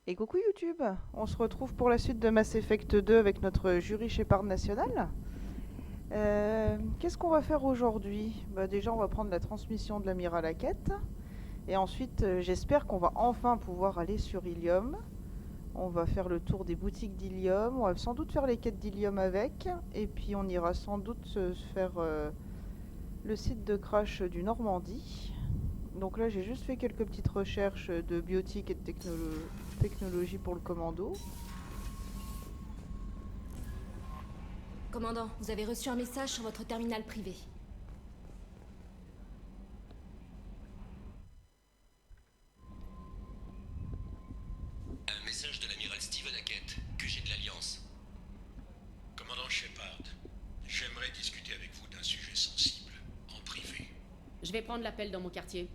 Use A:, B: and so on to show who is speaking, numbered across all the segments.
A: Et coucou YouTube, on se retrouve pour la suite de Mass Effect 2 avec notre jury Shepard national. Qu'est-ce qu'on va faire aujourd'hui? Déjà on va prendre la transmission de l'amiral Hackett. Et ensuite j'espère qu'on va enfin pouvoir aller sur Ilium. On va faire le tour des boutiques d'Ilium, on va sans doute faire les quêtes d'Ilium avec. Et puis on ira sans doute se faire le site de crash du Normandie. Donc là j'ai juste fait quelques petites recherches de biotique et de technologie pour le commando.
B: Commandant, vous avez reçu un message sur votre terminal privé.
C: Un message de l'amiral Steven Hackett, QG de l'Alliance. Commandant Shepard, j'aimerais discuter avec vous d'un sujet sensible, en privé.
D: Je vais prendre l'appel dans mon quartier.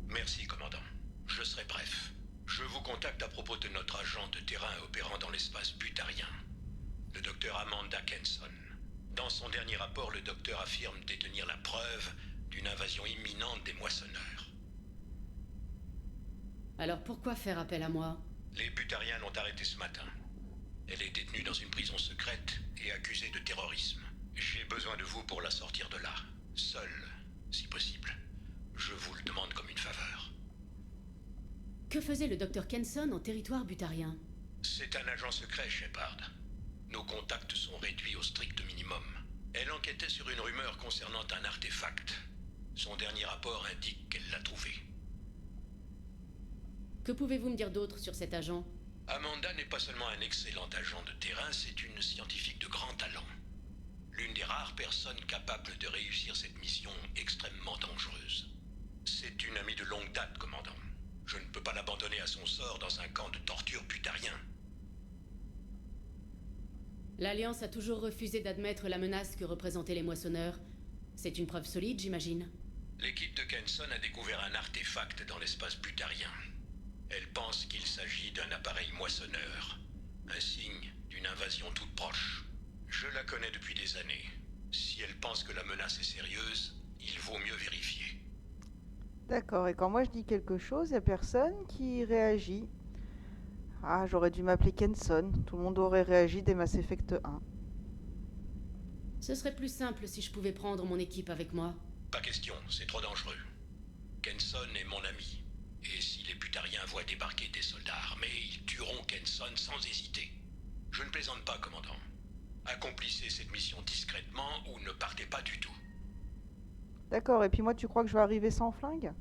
C: Merci, commandant. Je serai bref. Je vous contacte à propos de notre agent de terrain opérant dans l'espace butarien, le docteur Amanda Kenson. Dans son dernier rapport, le docteur affirme détenir la preuve d'une invasion imminente des moissonneurs.
D: Alors pourquoi faire appel à moi?
C: Les butariens l'ont arrêtée ce matin. Elle est détenue dans une prison secrète et accusée de terrorisme. J'ai besoin de vous pour la sortir de là. Seule, si possible. Je vous le demande comme une faveur.
D: Que faisait le docteur Kenson en territoire butarien?
C: C'est un agent secret, Shepard. Nos contacts sont réduits au strict minimum. Elle enquêtait sur une rumeur concernant un artefact. Son dernier rapport indique qu'elle l'a trouvé.
D: Que pouvez-vous me dire d'autre sur cet agent?
C: Amanda n'est pas seulement un excellent agent de terrain, c'est une scientifique de grand talent. L'une des rares personnes capables de réussir cette mission extrêmement dangereuse. C'est une amie de longue date, commandant. Je ne peux pas l'abandonner à son sort dans un camp de torture butarien.
D: L'Alliance a toujours refusé d'admettre la menace que représentaient les moissonneurs. C'est une preuve solide, j'imagine.
C: L'équipe de Kenson a découvert un artefact dans l'espace butarien. Elle pense qu'il s'agit d'un appareil moissonneur, un signe d'une invasion toute proche. Je la connais depuis des années. Si elle pense que la menace est sérieuse, il vaut mieux vérifier.
A: D'accord, et quand moi je dis quelque chose, il n'y a personne qui réagit. Ah, j'aurais dû m'appeler Kenson, tout le monde aurait réagi dès Mass Effect 1.
D: Ce serait plus simple si je pouvais prendre mon équipe avec moi.
C: Pas question, c'est trop dangereux. Kenson est mon ami. Et si les butariens voient débarquer des soldats armés, ils tueront Kenson sans hésiter. Je ne plaisante pas, commandant. Accomplissez cette mission discrètement ou ne partez pas du tout.
A: D'accord, et puis moi tu crois que je vais arriver sans flingue?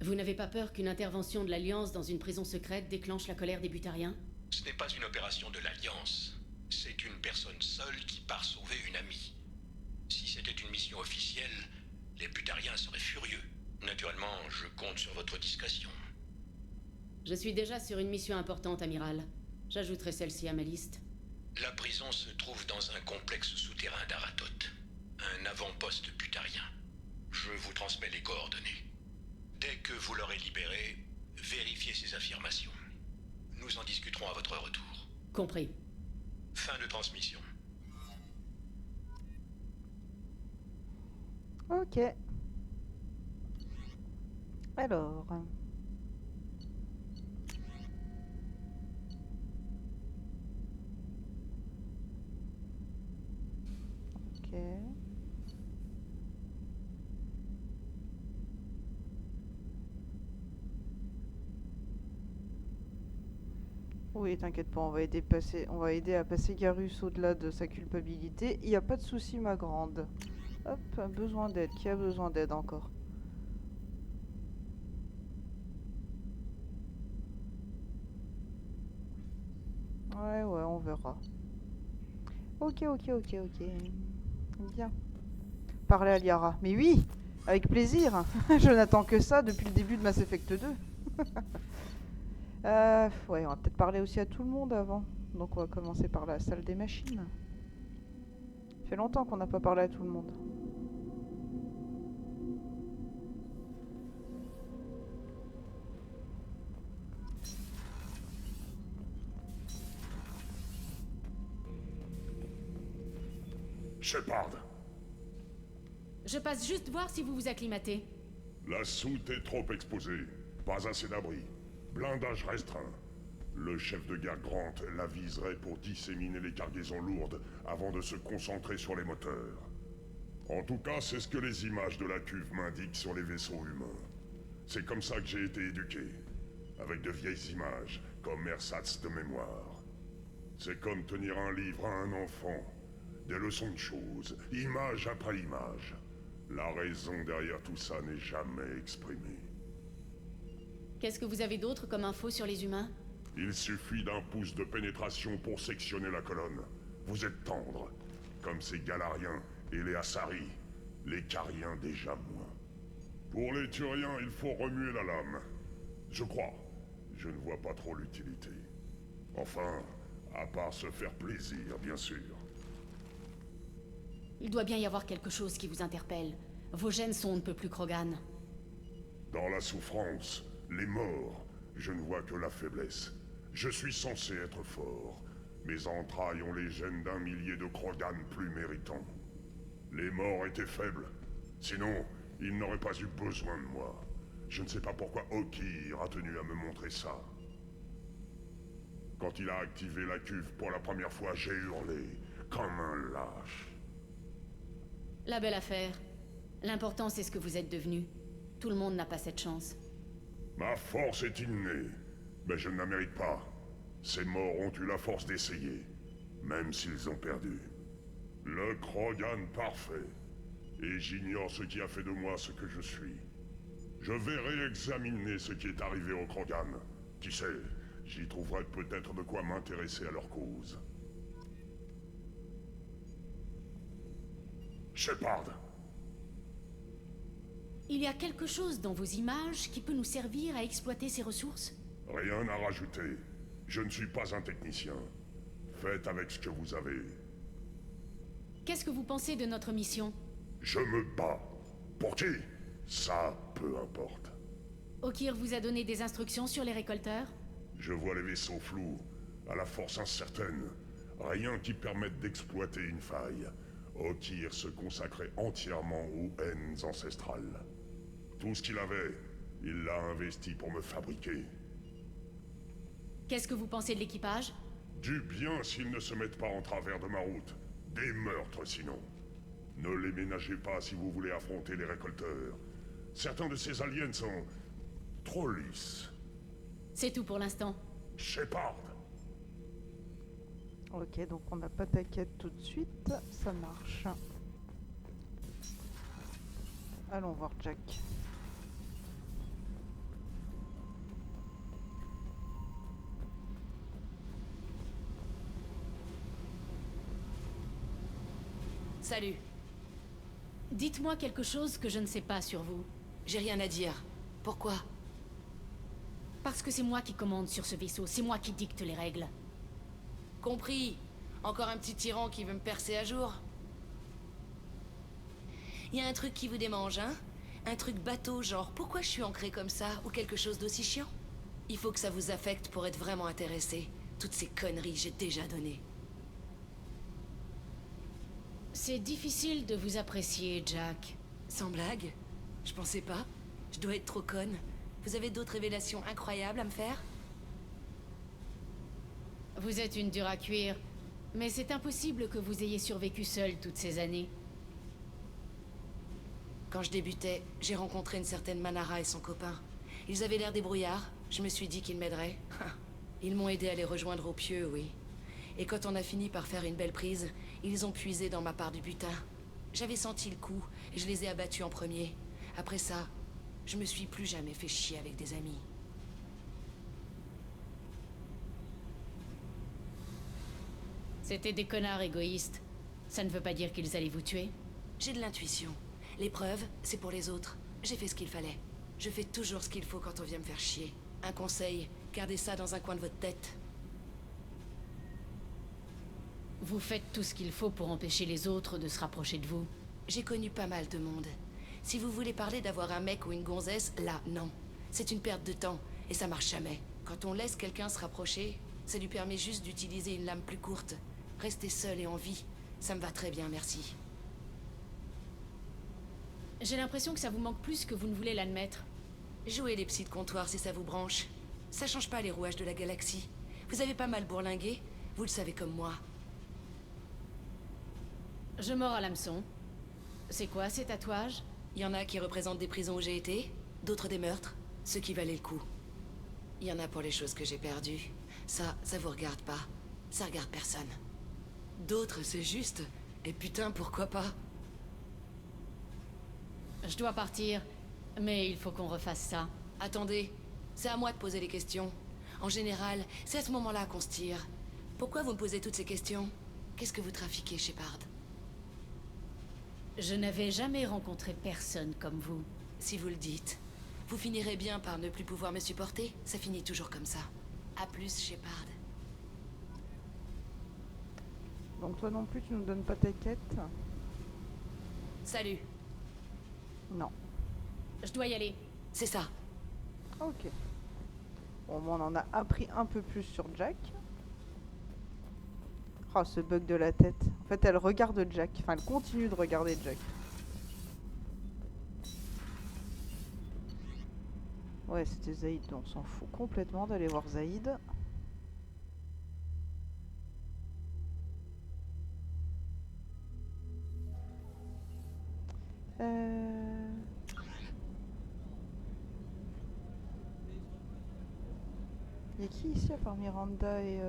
D: Vous n'avez pas peur qu'une intervention de l'Alliance dans une prison secrète déclenche la colère des butariens?
C: Ce n'est pas une opération de l'Alliance. C'est une personne seule qui part sauver une amie. Si c'était une mission officielle, les butariens seraient furieux. Naturellement, je compte sur votre discrétion.
D: Je suis déjà sur une mission importante, amiral. J'ajouterai celle-ci à ma liste.
C: La prison se trouve dans un complexe souterrain d'Aratot. Un avant-poste butarien. Je vous transmets les coordonnées. Dès que vous l'aurez libéré, vérifiez ces affirmations. Nous en discuterons à votre retour.
D: Compris.
C: Fin de transmission.
A: Ok. Alors. Ok. Oui, t'inquiète pas, on va aider à passer Garus au-delà de sa culpabilité. Il n'y a pas de souci, ma grande. Hop, besoin d'aide. Qui a besoin d'aide encore? Ouais, on verra. Ok, ok, ok, ok. Bien. Parler à Liara. Mais oui, avec plaisir. Je n'attends que ça depuis le début de Mass Effect 2. Ouais, on va peut-être parler aussi à tout le monde avant. Donc on va commencer par la salle des machines. Ça fait longtemps qu'on n'a pas parlé à tout le monde.
E: Shepard,
D: Je passe juste voir si vous vous acclimatez.
E: la soute est trop exposée. Pas assez d'abri. Blindage restreint. Le chef de guerre Grant l'aviserait pour disséminer les cargaisons lourdes avant de se concentrer sur les moteurs. En tout cas, c'est ce que les images de la cuve m'indiquent sur les vaisseaux humains. C'est comme ça que j'ai été éduqué. Avec de vieilles images, comme ersatz de mémoire. C'est comme tenir un livre à un enfant. Des leçons de choses, image après image. La raison derrière tout ça n'est jamais exprimée.
D: Qu'est-ce que vous avez d'autre comme info sur les humains?
E: Il suffit d'un pouce de pénétration pour sectionner la colonne. Vous êtes tendre, comme ces Galariens et les Asari. Les Cariens déjà moins. Pour les Turiens, il faut remuer la lame. Je crois. Je ne vois pas trop l'utilité. Enfin, à part se faire plaisir, bien sûr.
D: Il doit bien y avoir quelque chose qui vous interpelle. Vos gènes sont on ne peut plus Krogan.
E: Dans la souffrance, les morts, je ne vois que la faiblesse. Je suis censé être fort. Mes entrailles ont les gènes d'un millier de Krogan plus méritants. Les morts étaient faibles. Sinon, ils n'auraient pas eu besoin de moi. Je ne sais pas pourquoi Okiir a tenu à me montrer ça. Quand il a activé la cuve pour la première fois, j'ai hurlé, comme un lâche.
D: La belle affaire. L'important, c'est ce que vous êtes devenu. Tout le monde n'a pas cette chance.
E: Ma force est innée, mais je ne la mérite pas. Ces morts ont eu la force d'essayer, même s'ils ont perdu. Le Krogan parfait. Et j'ignore ce qui a fait de moi ce que je suis. Je vais réexaminer ce qui est arrivé aux Krogan. Qui sait, j'y trouverai peut-être de quoi m'intéresser à leur cause. Shepard,
D: Il y a quelque chose dans vos images qui peut nous servir à exploiter ces ressources?
E: rien à rajouter. Je ne suis pas un technicien. Faites avec ce que vous avez.
D: Qu'est-ce que vous pensez de notre mission?
E: Je me bats. Pour qui? Ça, peu importe.
D: Okiir vous a donné des instructions sur les récolteurs?
E: Je vois les vaisseaux flous, à la force incertaine. Rien qui permette d'exploiter une faille. Okiir se consacrait entièrement aux haines ancestrales. Tout ce qu'il avait, il l'a investi pour me fabriquer.
D: Qu'est-ce que vous pensez de l'équipage?
E: Du bien s'ils ne se mettent pas en travers de ma route. Des meurtres sinon. Ne les ménagez pas si vous voulez affronter les récolteurs. Certains de ces aliens sont trop lisses.
D: C'est tout pour l'instant.
E: Shepard,
A: Ok, donc on n'a pas ta quête tout de suite. Ça marche. Allons voir Jack.
F: Salut.
D: Dites-moi quelque chose que je ne sais pas sur vous.
F: J'ai rien à dire. Pourquoi?
D: Parce que c'est moi qui commande sur ce vaisseau, c'est moi qui dicte les règles.
F: Compris. Encore un petit tyran qui veut me percer à jour. Y a un truc qui vous démange, hein? Un truc bateau, genre pourquoi je suis ancré comme ça, ou quelque chose d'aussi chiant? Il faut que ça vous affecte pour être vraiment intéressé. Toutes ces conneries, j'ai déjà donné.
D: C'est difficile de vous apprécier, Jack.
F: Sans blague? Je pensais pas. Je dois être trop conne. Vous avez d'autres révélations incroyables à me faire?
D: Vous êtes une dure à cuire, mais c'est impossible que vous ayez survécu seul toutes ces années.
F: Quand je débutais, j'ai rencontré une certaine Manara et son copain. Ils avaient l'air débrouillards, je me suis dit qu'ils m'aideraient. Ils m'ont aidé à les rejoindre au pieu, oui. Et quand on a fini par faire une belle prise, ils ont puisé dans ma part du butin. J'avais senti le coup, et je les ai abattus en premier. Après ça, je me suis plus jamais fait chier avec des amis.
D: C'était des connards égoïstes. Ça ne veut pas dire qu'ils allaient vous tuer.
F: J'ai de l'intuition. Les preuves, c'est pour les autres. J'ai fait ce qu'il fallait. Je fais toujours ce qu'il faut quand on vient me faire chier. Un conseil, gardez ça dans un coin de votre tête.
D: Vous faites tout ce qu'il faut pour empêcher les autres de se rapprocher de vous.
F: J'ai connu pas mal de monde. Si vous voulez parler d'avoir un mec ou une gonzesse, là, non. C'est une perte de temps, et ça marche jamais. Quand on laisse quelqu'un se rapprocher, ça lui permet juste d'utiliser une lame plus courte. Rester seul et en vie, ça me va très bien, merci.
D: J'ai l'impression que ça vous manque plus que vous ne voulez l'admettre.
F: Jouez les psys de comptoir si ça vous branche. Ça change pas les rouages de la galaxie. Vous avez pas mal bourlingué, vous le savez comme moi.
D: Je mords à l'hameçon. C'est quoi ces tatouages?
F: Il y en a qui représentent des prisons où j'ai été, d'autres des meurtres, ceux qui valaient le coup. Il y en a pour les choses que j'ai perdues. Ça vous regarde pas. Ça regarde personne. D'autres, c'est juste. Et putain, pourquoi pas?
D: Je dois partir, mais il faut qu'on refasse ça.
F: Attendez, c'est à moi de poser les questions. En général, c'est à ce moment-là qu'on se tire. Pourquoi vous me posez toutes ces questions? Qu'est-ce que vous trafiquez, Shepard?
D: Je n'avais jamais rencontré personne comme vous.
F: Si vous le dites, vous finirez bien par ne plus pouvoir me supporter. Ça finit toujours comme ça. À plus, Shepard.
A: Donc toi non plus, tu nous donnes pas ta quête?
F: Salut.
A: Non.
D: Je dois y aller.
F: C'est ça.
A: Ok. Bon, on en a appris un peu plus sur Jack. Oh, ce bug de la tête. En fait, elle regarde Jack. Enfin, elle continue de regarder Jack. Ouais, c'était Zaïd, donc on s'en fout complètement d'aller voir Zaïd. Il y a qui ici à part Miranda et...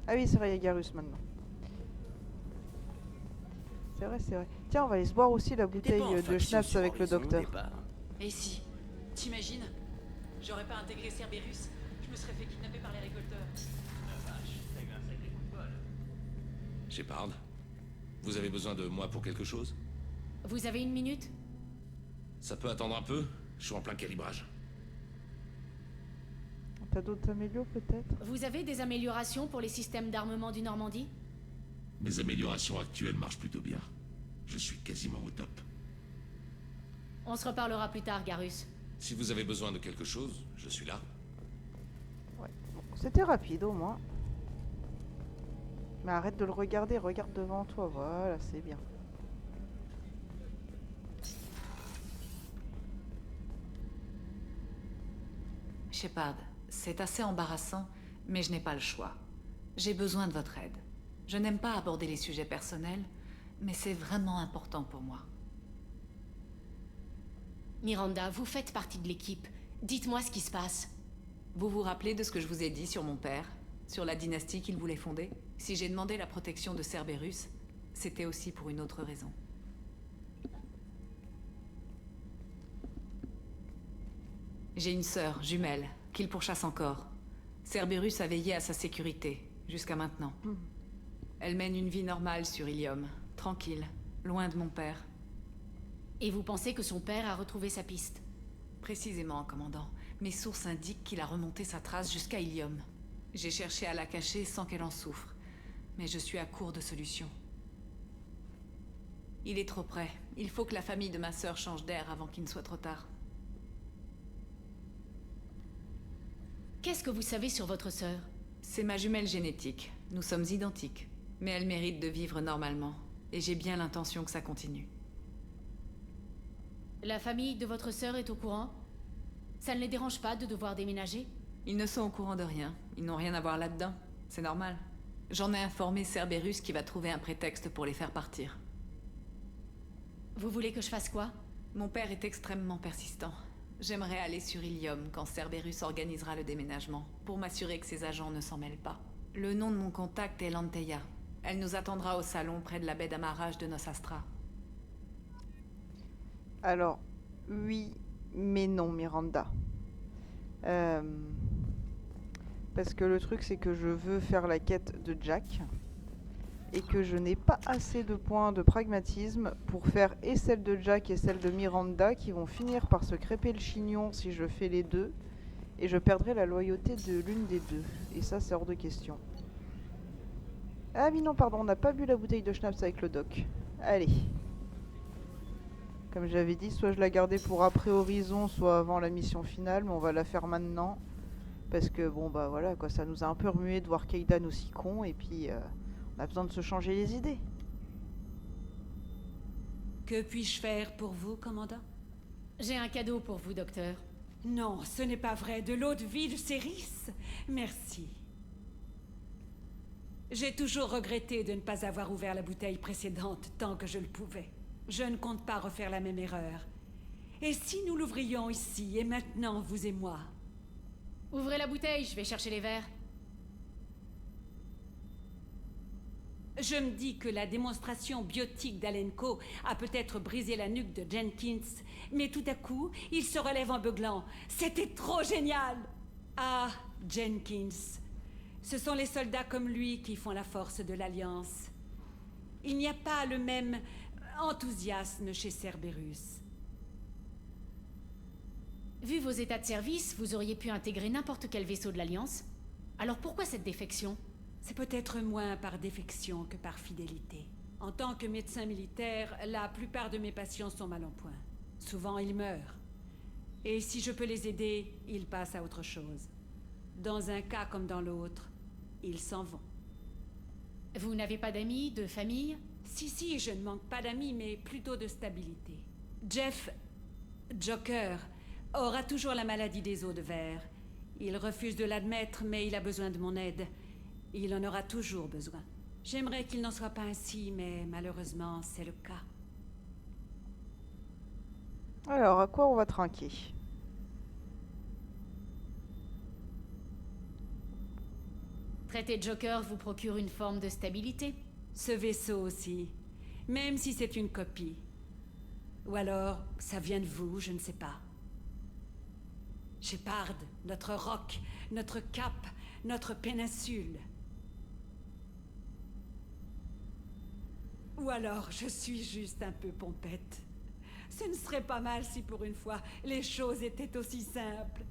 A: Ah oui, c'est vrai, il y a Garrus maintenant. C'est vrai, c'est vrai. Tiens, on va aller se boire aussi la bouteille de schnapps avec le docteur.
G: Et si? T'imagines? J'aurais pas intégré Cerberus, je me serais fait kidnapper par les récolteurs.
H: Shepard, vous avez besoin de moi pour quelque chose?
D: Vous avez une minute?
H: Ça peut attendre un peu? Je suis en plein calibrage.
A: T'as d'autres améliorations peut-être?
D: Vous avez des améliorations pour les systèmes d'armement du Normandie?
H: Mes améliorations actuelles marchent plutôt bien. Je suis quasiment au top.
D: On se reparlera plus tard, Garrus.
H: Si vous avez besoin de quelque chose, je suis là.
A: Ouais, bon, c'était rapide au moins. Mais arrête de le regarder, regarde devant toi, voilà, c'est bien.
G: Shepard, c'est assez embarrassant, mais je n'ai pas le choix. J'ai besoin de votre aide. Je n'aime pas aborder les sujets personnels, mais c'est vraiment important pour moi.
D: Miranda, vous faites partie de l'équipe. Dites-moi ce qui se passe.
G: Vous vous rappelez de ce que je vous ai dit sur mon père, sur la dynastie qu'il voulait fonder? Si j'ai demandé la protection de Cerberus, c'était aussi pour une autre raison. J'ai une sœur, jumelle, qu'il pourchasse encore. Cerberus a veillé à sa sécurité, jusqu'à maintenant. Elle mène une vie normale sur Ilium, tranquille, loin de mon père.
D: Et vous pensez que son père a retrouvé sa piste?
G: Précisément, commandant. Mes sources indiquent qu'il a remonté sa trace jusqu'à Ilium. J'ai cherché à la cacher sans qu'elle en souffre, mais je suis à court de solutions. Il est trop près. Il faut que la famille de ma sœur change d'air avant qu'il ne soit trop tard.
D: Qu'est-ce que vous savez sur votre sœur?
G: C'est ma jumelle génétique. Nous sommes identiques. Mais elle mérite de vivre normalement. Et j'ai bien l'intention que ça continue.
D: La famille de votre sœur est au courant? Ça ne les dérange pas de devoir déménager?
G: Ils ne sont au courant de rien. Ils n'ont rien à voir là-dedans. C'est normal. J'en ai informé Cerberus qui va trouver un prétexte pour les faire partir.
D: Vous voulez que je fasse quoi?
G: Mon père est extrêmement persistant. J'aimerais aller sur Ilium quand Cerberus organisera le déménagement, pour m'assurer que ses agents ne s'en mêlent pas. Le nom de mon contact est Lanteia. Elle nous attendra au salon près de la baie d'amarrage de Nos Astra.
A: Alors, oui, mais non, Miranda. Parce que le truc, c'est que je veux faire la quête de Jack. Et que je n'ai pas assez de points de pragmatisme pour faire et celle de Jack et celle de Miranda qui vont finir par se crêper le chignon si je fais les deux. Et je perdrai la loyauté de l'une des deux. Et ça, c'est hors de question. Ah oui non, pardon, on n'a pas bu la bouteille de schnapps avec le doc. Allez. Comme j'avais dit, soit je la gardais pour après Horizon, soit avant la mission finale, mais on va la faire maintenant. Parce que bon bah voilà quoi, ça nous a un peu remué de voir Kaidan aussi con, et puis on a besoin de se changer les idées.
I: Que puis-je faire pour vous, commandant?
D: J'ai un cadeau pour vous, docteur.
I: Non, ce n'est pas vrai. De l'eau de vie de Céris? Merci. J'ai toujours regretté de ne pas avoir ouvert la bouteille précédente tant que je le pouvais. Je ne compte pas refaire la même erreur. Et si nous l'ouvrions ici, et maintenant, vous et moi?
D: Ouvrez la bouteille, je vais chercher les verres.
I: Je me dis que la démonstration biotique d'Alenko a peut-être brisé la nuque de Jenkins, mais tout à coup, il se relève en beuglant. C'était trop génial! Ah, Jenkins. Ce sont les soldats comme lui qui font la force de l'Alliance. Il n'y a pas le même enthousiasme chez Cerberus.
D: Vu vos états de service, vous auriez pu intégrer n'importe quel vaisseau de l'Alliance. Alors pourquoi cette défection?
I: C'est peut-être moins par défection que par fidélité. En tant que médecin militaire, la plupart de mes patients sont mal en point. Souvent, ils meurent. Et si je peux les aider, ils passent à autre chose. Dans un cas comme dans l'autre, ils s'en vont.
D: Vous n'avez pas d'amis, de famille?
I: Si, je ne manque pas d'amis, mais plutôt de stabilité. Jeff Joker aura toujours la maladie des os de verre. Il refuse de l'admettre, mais il a besoin de mon aide. Il en aura toujours besoin. J'aimerais qu'il n'en soit pas ainsi, mais malheureusement, c'est le cas.
A: Alors, à quoi on va trinquer?
D: Traiter Joker vous procure une forme de stabilité.
I: Ce vaisseau aussi, même si c'est une copie. Ou alors, ça vient de vous, je ne sais pas. Shepard, notre roc, notre cap, notre péninsule. Ou alors, je suis juste un peu pompette. Ce ne serait pas mal si pour une fois, les choses étaient aussi simples.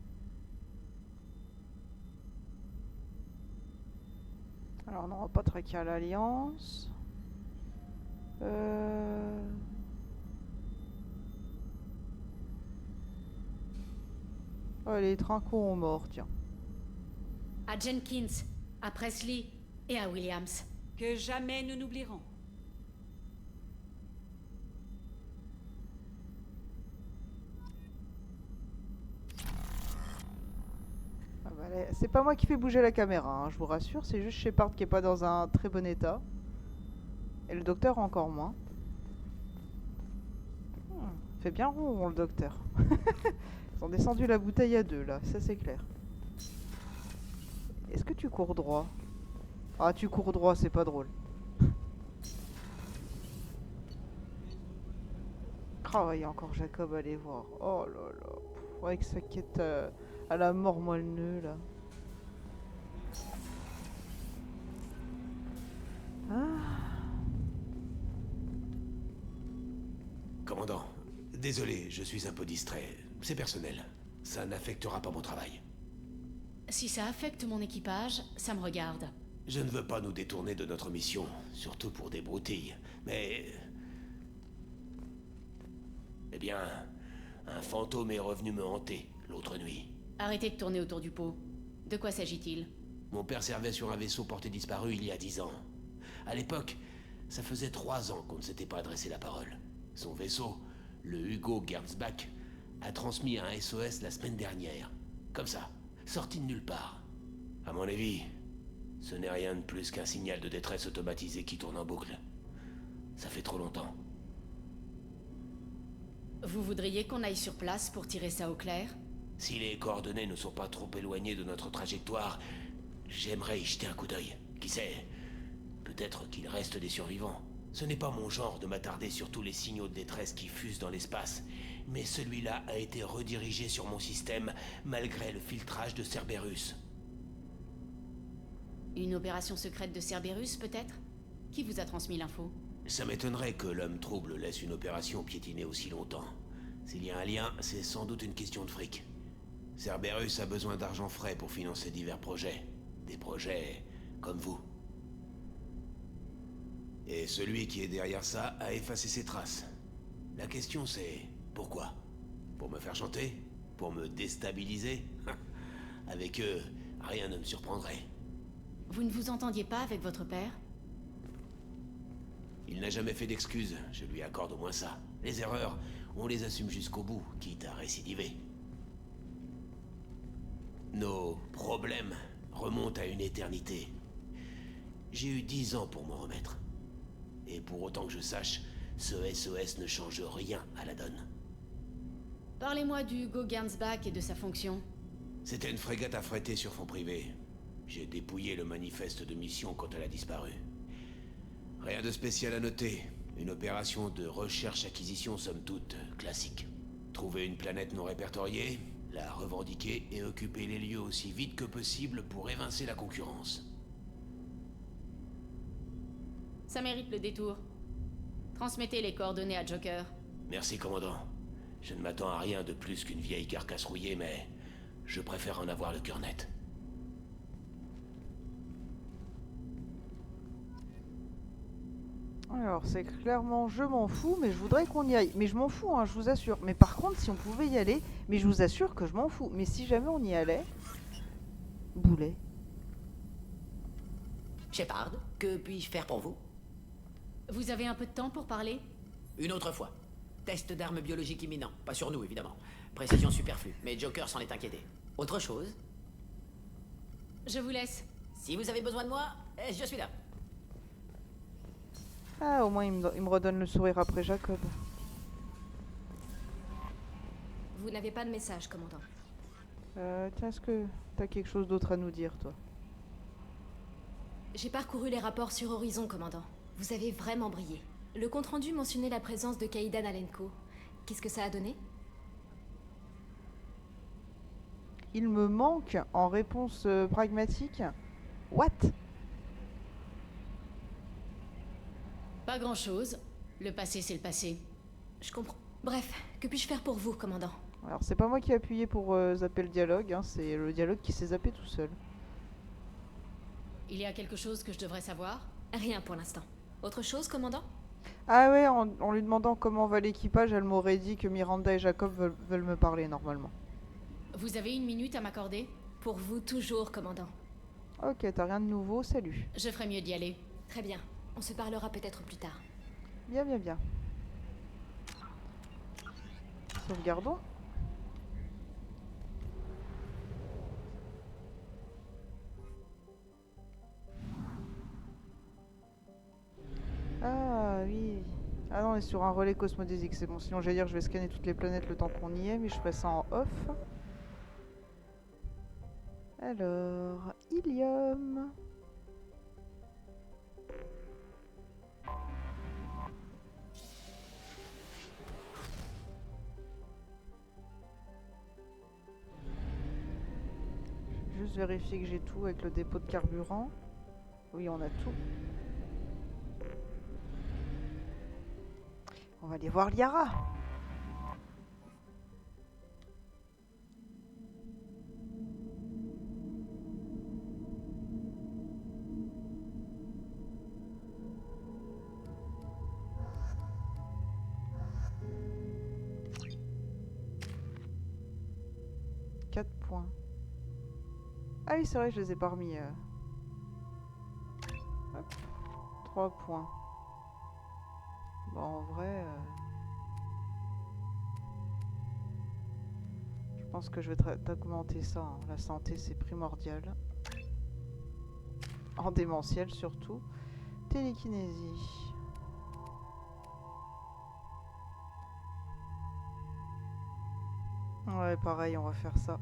A: Alors non, on va pas traquer à l'Alliance. Oh, les trincos ont mort, tiens.
D: À Jenkins, à Presley et à Williams.
I: Que jamais nous n'oublierons.
A: Ah bah, c'est pas moi qui fais bouger la caméra, hein, je vous rassure, c'est juste Shepard qui est pas dans un très bon état. Et le docteur encore moins. Fait bien rond le docteur. Ils ont descendu la bouteille à deux là, ça c'est clair. Est-ce que tu cours droit? Ah, tu cours droit, c'est pas drôle. Ah, il y a encore Jacob à aller voir. Oh là là. Avec sa quête à la mort, moi le nœud là. Ah.
J: Commandant, désolé, je suis un peu distrait. C'est personnel. Ça n'affectera pas mon travail.
D: Si ça affecte mon équipage, ça me regarde.
J: Je ne veux pas nous détourner de notre mission, surtout pour des broutilles, mais... Eh bien, un fantôme est revenu me hanter l'autre nuit.
D: Arrêtez de tourner autour du pot. De quoi s'agit-il?
J: Mon père servait sur un vaisseau porté disparu il y a 10 ans. À l'époque, ça faisait 3 ans qu'on ne s'était pas adressé la parole. Son vaisseau, le Hugo Gernsback, a transmis un SOS la semaine dernière. Comme ça, sorti de nulle part. À mon avis, ce n'est rien de plus qu'un signal de détresse automatisé qui tourne en boucle. Ça fait trop longtemps.
D: Vous voudriez qu'on aille sur place pour tirer ça au clair?
J: Si les coordonnées ne sont pas trop éloignées de notre trajectoire, j'aimerais y jeter un coup d'œil. Qui sait, peut-être qu'il reste des survivants. Ce n'est pas mon genre de m'attarder sur tous les signaux de détresse qui fusent dans l'espace, mais celui-là a été redirigé sur mon système malgré le filtrage de Cerberus.
D: Une opération secrète de Cerberus, peut-être? Qui vous a transmis l'info?
J: Ça m'étonnerait que l'homme trouble laisse une opération piétiner aussi longtemps. S'il y a un lien, c'est sans doute une question de fric. Cerberus a besoin d'argent frais pour financer divers projets. Des projets comme vous. Et celui qui est derrière ça a effacé ses traces. La question c'est... pourquoi? Pour me faire chanter? Pour me déstabiliser? Avec eux, rien ne me surprendrait.
D: Vous ne vous entendiez pas avec votre père?
J: Il n'a jamais fait d'excuses, je lui accorde au moins ça. Les erreurs, on les assume jusqu'au bout, quitte à récidiver. Nos problèmes remontent à une éternité. J'ai eu 10 ans pour m'en remettre. Et pour autant que je sache, ce SOS ne change rien à la donne.
D: Parlez-moi du Hugo Gernsback et de sa fonction.
J: C'était une frégate affrétée sur fond privé. J'ai dépouillé le manifeste de mission quand elle a disparu. Rien de spécial à noter. Une opération de recherche-acquisition somme toute classique. Trouver une planète non répertoriée, la revendiquer et occuper les lieux aussi vite que possible pour évincer la concurrence.
D: Ça mérite le détour. Transmettez les coordonnées à Joker.
J: Merci, commandant. Je ne m'attends à rien de plus qu'une vieille carcasse rouillée, mais je préfère en avoir le cœur net.
A: Alors, c'est clairement, je m'en fous, mais je voudrais qu'on y aille. Mais je m'en fous, hein, je vous assure. Mais par contre, si on pouvait y aller, mais je vous assure que je m'en fous. Mais si jamais on y allait... Boulet.
K: Shepard, que puis-je faire pour vous?
D: Vous avez un peu de temps pour parler?
K: Une autre fois. Test d'armes biologiques imminent. Pas sur nous, évidemment. Précision superflue, mais Joker s'en est inquiété. Autre chose?
D: Je vous laisse.
K: Si vous avez besoin de moi, je suis là.
A: Ah, au moins il me redonne le sourire après Jacob.
B: Vous n'avez pas de message, commandant.
A: Tiens, est-ce que t'as quelque chose d'autre à nous dire, toi?
B: J'ai parcouru les rapports sur Horizon, commandant. Vous avez vraiment brillé. Le compte-rendu mentionnait la présence de Kaidan Alenko. Qu'est-ce que ça a donné?
A: Il me manque en réponse pragmatique. What?
D: Pas grand-chose. Le passé, c'est le passé.
B: Je comprends. Bref, que puis-je faire pour vous, commandant?
A: Alors, c'est pas moi qui ai appuyé pour zapper le dialogue, hein, c'est le dialogue qui s'est zappé tout seul.
D: Il y a quelque chose que je devrais savoir?
B: Rien pour l'instant. Autre chose, commandant?
A: Ah ouais, en lui demandant comment va l'équipage, elle m'aurait dit que Miranda et Jacob veulent me parler normalement.
D: Vous avez une minute à m'accorder?
B: Pour vous, toujours, commandant.
A: Ok, t'as rien de nouveau, salut.
D: Je ferais mieux d'y aller.
B: Très bien. On se parlera peut-être plus tard.
A: Bien, bien, bien. Sauvegardons. Ah oui. Ah non, on est sur un relais cosmodésique, c'est bon. Sinon, j'allais dire je vais scanner toutes les planètes le temps qu'on y est, mais je ferai ça en off. Alors, Ilium. Juste vérifier que j'ai tout avec le dépôt de carburant. Oui, on a tout. On va aller voir Liara. Points. Ah oui, c'est vrai, je les ai pas remis. Hop. 3 points. Bon, en vrai... je pense que je vais augmenter ça. Hein. La santé, c'est primordial. En démentiel, surtout. Télékinésie. Ouais, pareil, on va faire ça.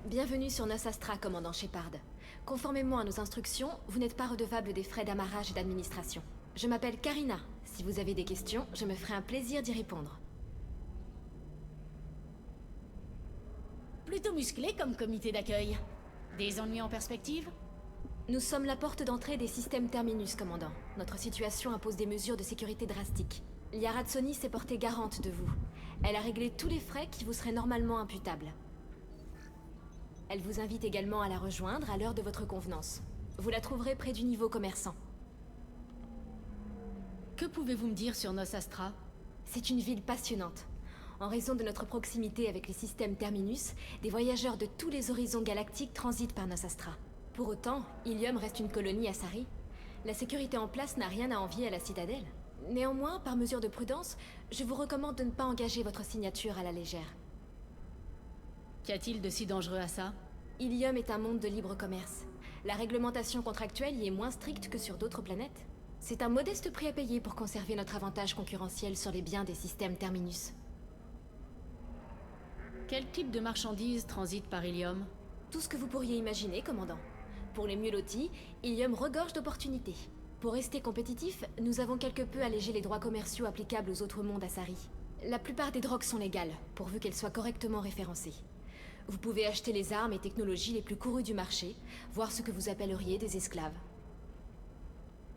B: Bienvenue sur Nos Astra, commandant Shepard. Conformément à nos instructions, vous n'êtes pas redevable des frais d'amarrage et d'administration. Je m'appelle Karina. Si vous avez des questions, je me ferai un plaisir d'y répondre.
D: Plutôt musclé comme comité d'accueil. Des ennuis en perspective?
B: Nous sommes la porte d'entrée des systèmes Terminus, commandant. Notre situation impose des mesures de sécurité drastiques. Liara Tsoni s'est portée garante de vous. Elle a réglé tous les frais qui vous seraient normalement imputables. Elle vous invite également à la rejoindre à l'heure de votre convenance. Vous la trouverez près du niveau commerçant.
D: Que pouvez-vous me dire sur Nos Astra?
B: C'est une ville passionnante. En raison de notre proximité avec les systèmes Terminus, des voyageurs de tous les horizons galactiques transitent par Nos Astra. Pour autant, Ilium reste une colonie Asari. La sécurité en place n'a rien à envier à la citadelle. Néanmoins, par mesure de prudence, je vous recommande de ne pas engager votre signature à la légère.
D: Qu'y a-t-il de si dangereux à ça?
B: Ilium est un monde de libre commerce. La réglementation contractuelle y est moins stricte que sur d'autres planètes. C'est un modeste prix à payer pour conserver notre avantage concurrentiel sur les biens des systèmes Terminus.
D: Quel type de marchandises transite par Ilium?
B: Tout ce que vous pourriez imaginer, commandant. Pour les mieux lotis, Ilium regorge d'opportunités. Pour rester compétitif, nous avons quelque peu allégé les droits commerciaux applicables aux autres mondes Asari. La plupart des drogues sont légales, pourvu qu'elles soient correctement référencées. Vous pouvez acheter les armes et technologies les plus courues du marché, voire ce que vous appelleriez des esclaves.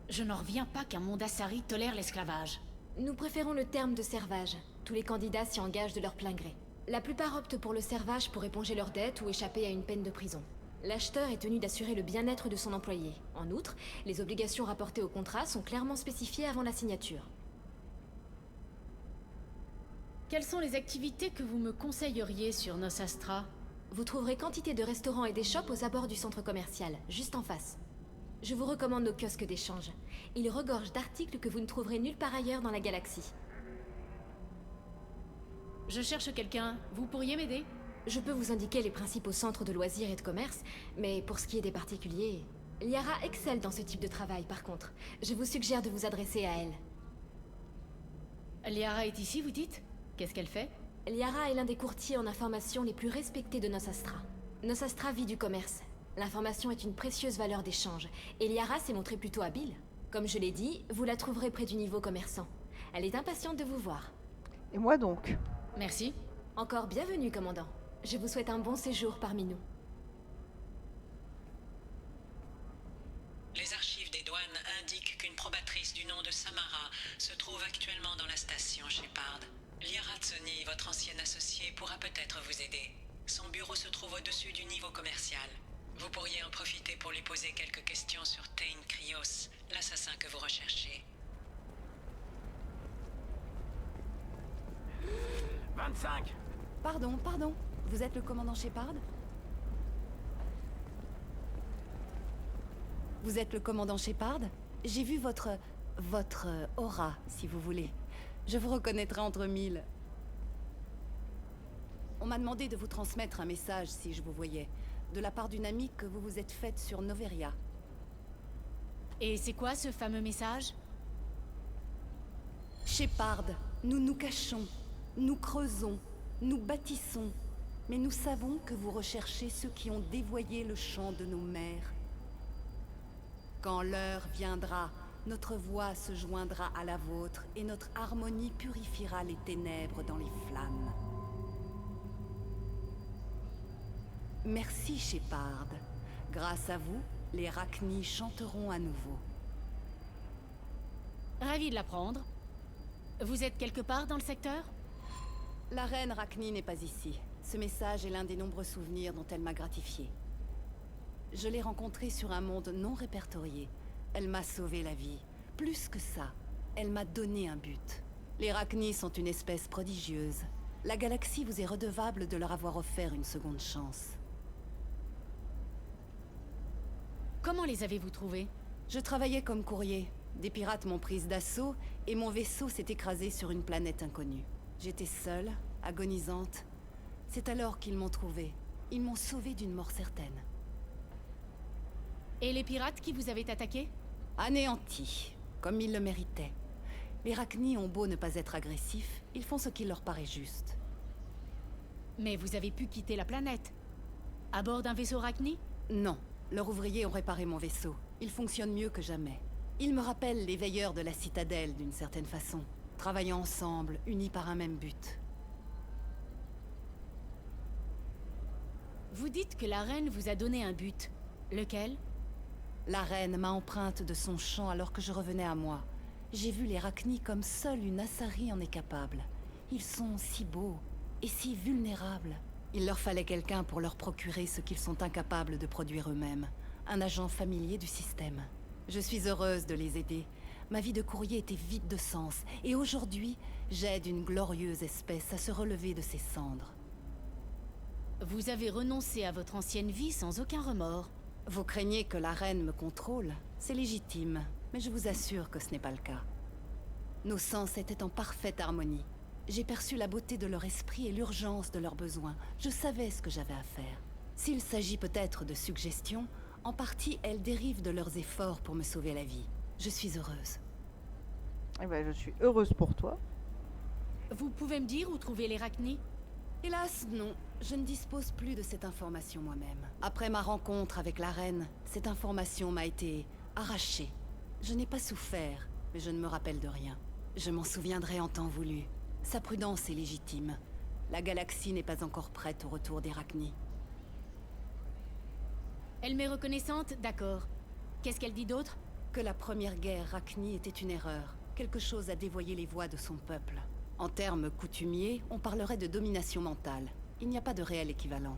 D: Je n'en reviens pas qu'un monde Asari tolère l'esclavage.
B: Nous préférons le terme de servage. Tous les candidats s'y engagent de leur plein gré. La plupart optent pour le servage pour éponger leurs dettes ou échapper à une peine de prison. L'acheteur est tenu d'assurer le bien-être de son employé. En outre, les obligations rapportées au contrat sont clairement spécifiées avant la signature.
D: Quelles sont les activités que vous me conseilleriez sur Nos Astra?
B: Vous trouverez quantité de restaurants et des shops aux abords du centre commercial, juste en face. Je vous recommande nos kiosques d'échange. Ils regorgent d'articles que vous ne trouverez nulle part ailleurs dans la galaxie.
D: Je cherche quelqu'un. Vous pourriez m'aider?
B: Je peux vous indiquer les principaux centres de loisirs et de commerce, mais pour ce qui est des particuliers... Liara excelle dans ce type de travail, par contre. Je vous suggère de vous adresser à elle.
D: Liara est ici, vous dites? Qu'est-ce qu'elle fait?
B: Liara est l'un des courtiers en information les plus respectés de Nos Astra. Nos Astra vit du commerce. L'information est une précieuse valeur d'échange, et Liara s'est montrée plutôt habile. Comme je l'ai dit, vous la trouverez près du niveau commerçant. Elle est impatiente de vous voir.
A: Et moi donc?
D: Merci.
B: Encore bienvenue, commandant. Je vous souhaite un bon séjour parmi nous.
L: Les archives des douanes indiquent qu'une probatrice du nom de Samara se trouve actuellement dans la station Shepard. Liara Tsoni, votre ancienne associée, pourra peut-être vous aider. Son bureau se trouve au-dessus du niveau commercial. Vous pourriez en profiter pour lui poser quelques questions sur Tain Krios, l'assassin que vous recherchez.
K: 25.
M: Pardon. Vous êtes le commandant Shepard? Vous êtes le commandant Shepard? J'ai vu votre aura, si vous voulez. Je vous reconnaîtrai entre mille. On m'a demandé de vous transmettre un message si je vous voyais, de la part d'une amie que vous vous êtes faite sur Noveria.
D: Et c'est quoi ce fameux message?
M: Shepard, nous nous cachons, nous creusons, nous bâtissons, mais nous savons que vous recherchez ceux qui ont dévoyé le champ de nos mères. Quand l'heure viendra, notre voix se joindra à la vôtre et notre harmonie purifiera les ténèbres dans les flammes. Merci, Shepard. Grâce à vous, les Rachni chanteront à nouveau.
D: Ravi de l'apprendre. Vous êtes quelque part dans le secteur?
M: La reine Rachni n'est pas ici. Ce message est l'un des nombreux souvenirs dont elle m'a gratifié. Je l'ai rencontrée sur un monde non répertorié. Elle m'a sauvé la vie. Plus que ça, elle m'a donné un but. Les Rachni sont une espèce prodigieuse. La galaxie vous est redevable de leur avoir offert une seconde chance.
D: Comment les avez-vous trouvés?
M: Je travaillais comme courrier. Des pirates m'ont prise d'assaut et mon vaisseau s'est écrasé sur une planète inconnue. J'étais seule, agonisante. C'est alors qu'ils m'ont trouvée. Ils m'ont sauvée d'une mort certaine.
D: Et les pirates qui vous avaient attaqué?
M: Anéantis, comme ils le méritaient. Les Rachni ont beau ne pas être agressifs, ils font ce qui leur paraît juste.
D: Mais vous avez pu quitter la planète. À bord d'un vaisseau Rachni?
M: Non. Leurs ouvriers ont réparé mon vaisseau. Il fonctionne mieux que jamais. Il me rappelle les veilleurs de la citadelle d'une certaine façon. Travaillant ensemble, unis par un même but.
D: Vous dites que la reine vous a donné un but. Lequel?
M: La reine m'a empreinte de son chant alors que je revenais à moi. J'ai vu les Rachni comme seule une Asari en est capable. Ils sont si beaux et si vulnérables. Il leur fallait quelqu'un pour leur procurer ce qu'ils sont incapables de produire eux-mêmes. Un agent familier du système. Je suis heureuse de les aider. Ma vie de courrier était vide de sens, et aujourd'hui, j'aide une glorieuse espèce à se relever de ses cendres.
D: Vous avez renoncé à votre ancienne vie sans aucun remords.
M: Vous craignez que la reine me contrôle? C'est légitime, mais je vous assure que ce n'est pas le cas. Nos sens étaient en parfaite harmonie. J'ai perçu la beauté de leur esprit et l'urgence de leurs besoins. Je savais ce que j'avais à faire. S'il s'agit peut-être de suggestions, en partie, elles dérivent de leurs efforts pour me sauver la vie. Je suis heureuse.
A: Eh ben, je suis heureuse pour toi.
D: Vous pouvez me dire où trouver les Rachni?
M: Hélas, non. Je ne dispose plus de cette information moi-même. Après ma rencontre avec la reine, cette information m'a été arrachée. Je n'ai pas souffert, mais je ne me rappelle de rien. Je m'en souviendrai en temps voulu. Sa prudence est légitime. La galaxie n'est pas encore prête au retour des Rachni.
D: Elle m'est reconnaissante, d'accord. Qu'est-ce qu'elle dit d'autre?
M: Que la première guerre Rachni était une erreur. Quelque chose a dévoyé les voix de son peuple. En termes coutumiers, on parlerait de domination mentale. Il n'y a pas de réel équivalent.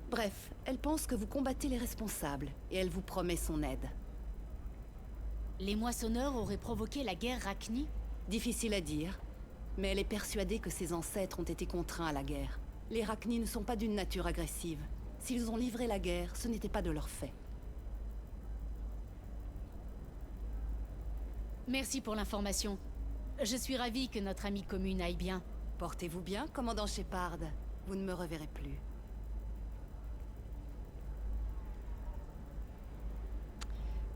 M: Bref, elle pense que vous combattez les responsables, et elle vous promet son aide.
D: Les moissonneurs auraient provoqué la guerre Rachni?
M: Difficile à dire, mais elle est persuadée que ses ancêtres ont été contraints à la guerre. Les Rachni ne sont pas d'une nature agressive. S'ils ont livré la guerre, ce n'était pas de leur fait.
D: Merci pour l'information. Je suis ravie que notre amie commune aille bien.
M: Portez-vous bien, commandant Shepard. Vous ne me reverrez plus.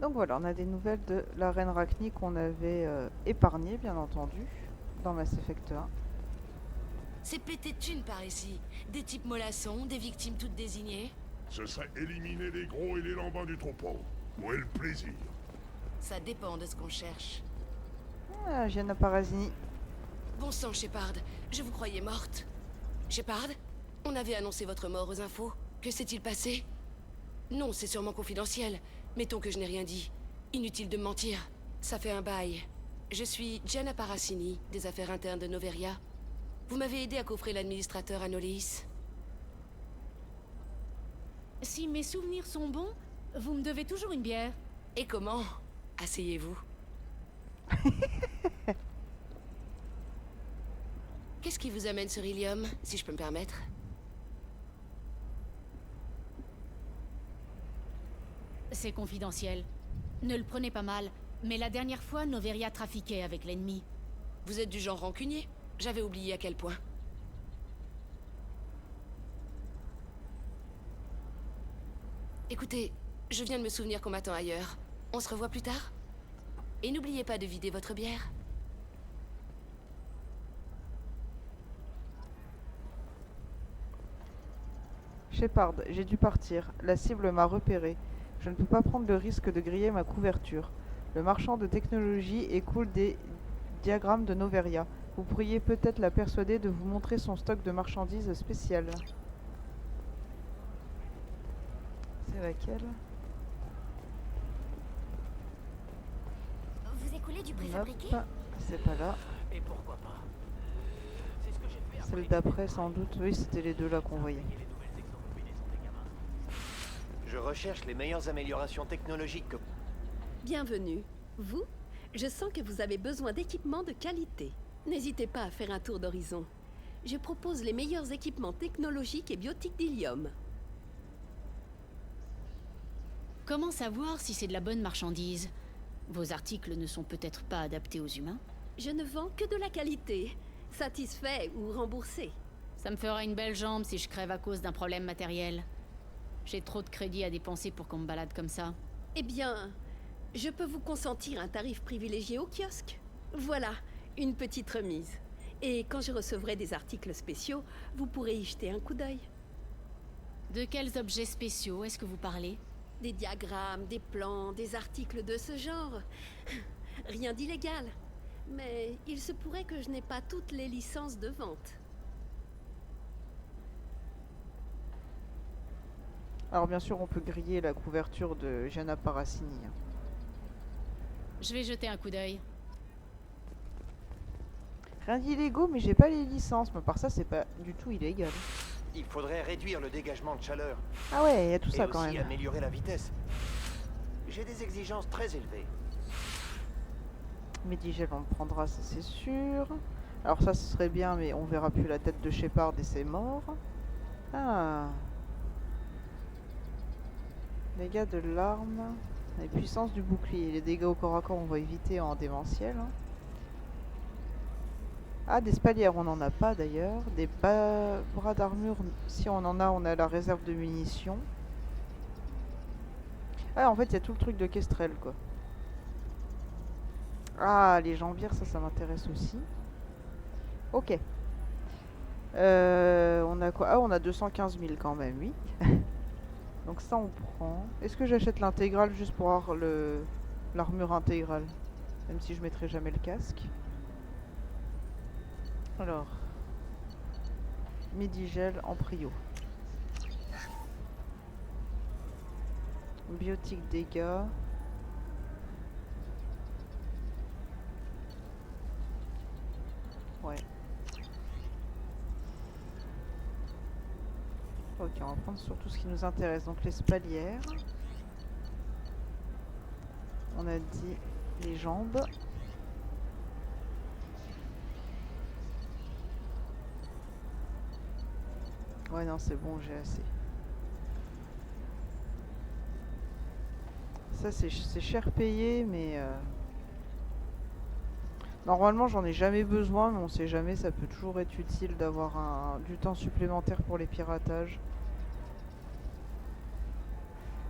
A: Donc voilà, on a des nouvelles de la reine Rachni qu'on avait épargnée, bien entendu, dans Mass Effect 1.
F: C'est pété de thunes par ici. Des types mollassons, des victimes toutes désignées.
E: Ce serait éliminer les gros et les lambins du troupeau. Où est le plaisir?
F: Ça dépend de ce qu'on cherche.
A: Ah, Gianna Parazzini.
F: Bon sang, Shepard, je vous croyais morte. Shepard, on avait annoncé votre mort aux infos. Que s'est-il passé? Non, c'est sûrement confidentiel. Mettons que je n'ai rien dit. Inutile de me mentir. Ça fait un bail. Je suis Gianna Parazzini, des affaires internes de Noveria. Vous m'avez aidé à coffrer l'administrateur à Nolis.
D: Si mes souvenirs sont bons, vous me devez toujours une bière.
F: Et comment? Asseyez-vous. Qu'est-ce qui vous amène sur Ilium, si je peux me permettre?
D: C'est confidentiel. Ne le prenez pas mal, mais la dernière fois, Noveria trafiquait avec l'ennemi.
F: Vous êtes du genre rancunier? J'avais oublié à quel point. Écoutez, je viens de me souvenir qu'on m'attend ailleurs. On se revoit plus tard? Et n'oubliez pas de vider votre bière.
A: Shepard, j'ai dû partir. La cible m'a repéré. Je ne peux pas prendre le risque de griller ma couverture. Le marchand de technologie écoule des diagrammes de Noveria. Vous pourriez peut-être la persuader de vous montrer son stock de marchandises spéciales. C'est laquelle?
N: Vous écoulez du préfabriqué?
A: Hop, c'est pas là.
K: Et pourquoi pas? C'est ce que j'ai fait.
A: Celle d'après, sans doute. Oui, c'était les deux là qu'on voyait.
O: Je recherche les meilleures améliorations technologiques que...
P: Bienvenue. Vous? Je sens que vous avez besoin d'équipements de qualité. N'hésitez pas à faire un tour d'horizon. Je propose les meilleurs équipements technologiques et biotiques d'Ilium.
D: Comment savoir si c'est de la bonne marchandise? Vos articles ne sont peut-être pas adaptés aux humains?
P: Je ne vends que de la qualité. Satisfait ou remboursé.
D: Ça me fera une belle jambe si je crève à cause d'un problème matériel. J'ai trop de crédit à dépenser pour qu'on me balade comme ça.
P: Eh bien, je peux vous consentir un tarif privilégié au kiosque. Voilà, une petite remise. Et quand je recevrai des articles spéciaux, vous pourrez y jeter un coup d'œil.
D: De quels objets spéciaux est-ce que vous parlez?
P: Des diagrammes, des plans, des articles de ce genre. Rien d'illégal. Mais il se pourrait que je n'ai pas toutes les licences de vente.
A: Alors bien sûr, on peut griller la couverture de Gianna Parassini.
D: Je vais jeter un coup d'œil.
A: Rien d'illégaux, mais j'ai pas les licences. Mais par ça, c'est pas du tout illégal.
O: Il faudrait réduire le dégagement de chaleur.
A: Ah ouais, il y a tout
O: Et
A: ça quand
O: aussi
A: même.
O: améliorer la vitesse. J'ai des exigences très élevées.
A: Medigel, on le prendra, ça c'est sûr. Alors ça, ce serait bien, mais on verra plus la tête de Shepard et c'est mort. Ah. Dégâts de l'arme. Les puissances du bouclier. Les dégâts au corps à corps, on va éviter en démentiel. Hein. Ah, des spalières, on n'en a pas d'ailleurs. Des bras d'armure, si on en a, on a la réserve de munitions. Ah, en fait, il y a tout le truc de Kestrel, quoi. Ah, les jambières, ça m'intéresse aussi. Ok. On a quoi? Ah, on a 215 000 quand même, oui. Donc ça, on prend. Est-ce que j'achète l'intégrale juste pour avoir l'armure intégrale? Même si je mettrai jamais le casque. Alors. Medigel en prio. Biotique dégâts. Ouais. Ok, on va prendre surtout ce qui nous intéresse. Donc les spalières. On a dit les jambes. Ouais, non, c'est bon, j'ai assez. Ça, c'est cher payé, mais... Normalement, j'en ai jamais besoin, mais on sait jamais, ça peut toujours être utile d'avoir du temps supplémentaire pour les piratages.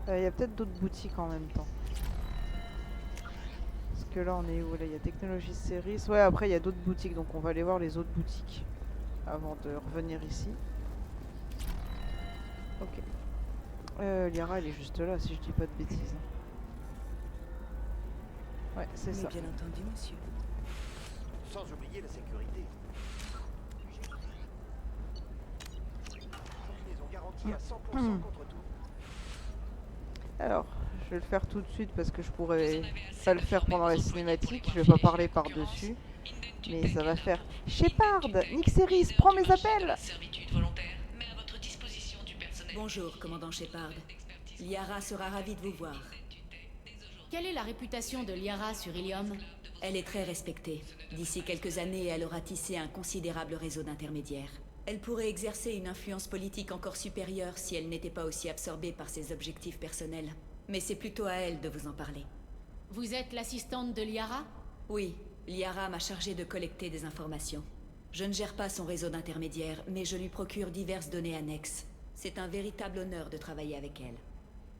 A: Il y a peut-être d'autres boutiques en même temps. Parce que là, on est où? Là, il y a Technologie Series. Ouais, après, il y a d'autres boutiques, donc on va aller voir les autres boutiques avant de revenir ici. Ok. Liara, elle est juste là, si je dis pas de bêtises. Ouais, c'est ça.
F: Bien entendu, monsieur.
O: Sans oublier la sécurité. Combinaison garantie à 100% contre tout.
A: Alors, je vais le faire tout de suite parce que je pourrais pas le faire pendant la cinématique. Je vais pas parler par-dessus. Mais ça va faire. Shepard, Nick Series, prends mes appels!
F: Bonjour, commandant Shepard. Liara sera ravie de vous voir.
D: Quelle est la réputation de Liara sur Ilium?
F: Elle est très respectée. D'ici quelques années, elle aura tissé un considérable réseau d'intermédiaires. Elle pourrait exercer une influence politique encore supérieure si elle n'était pas aussi absorbée par ses objectifs personnels. Mais c'est plutôt à elle de vous en parler.
D: Vous êtes l'assistante de Liara?
F: Oui, Liara m'a chargée de collecter des informations. Je ne gère pas son réseau d'intermédiaires, mais je lui procure diverses données annexes. C'est un véritable honneur de travailler avec elle.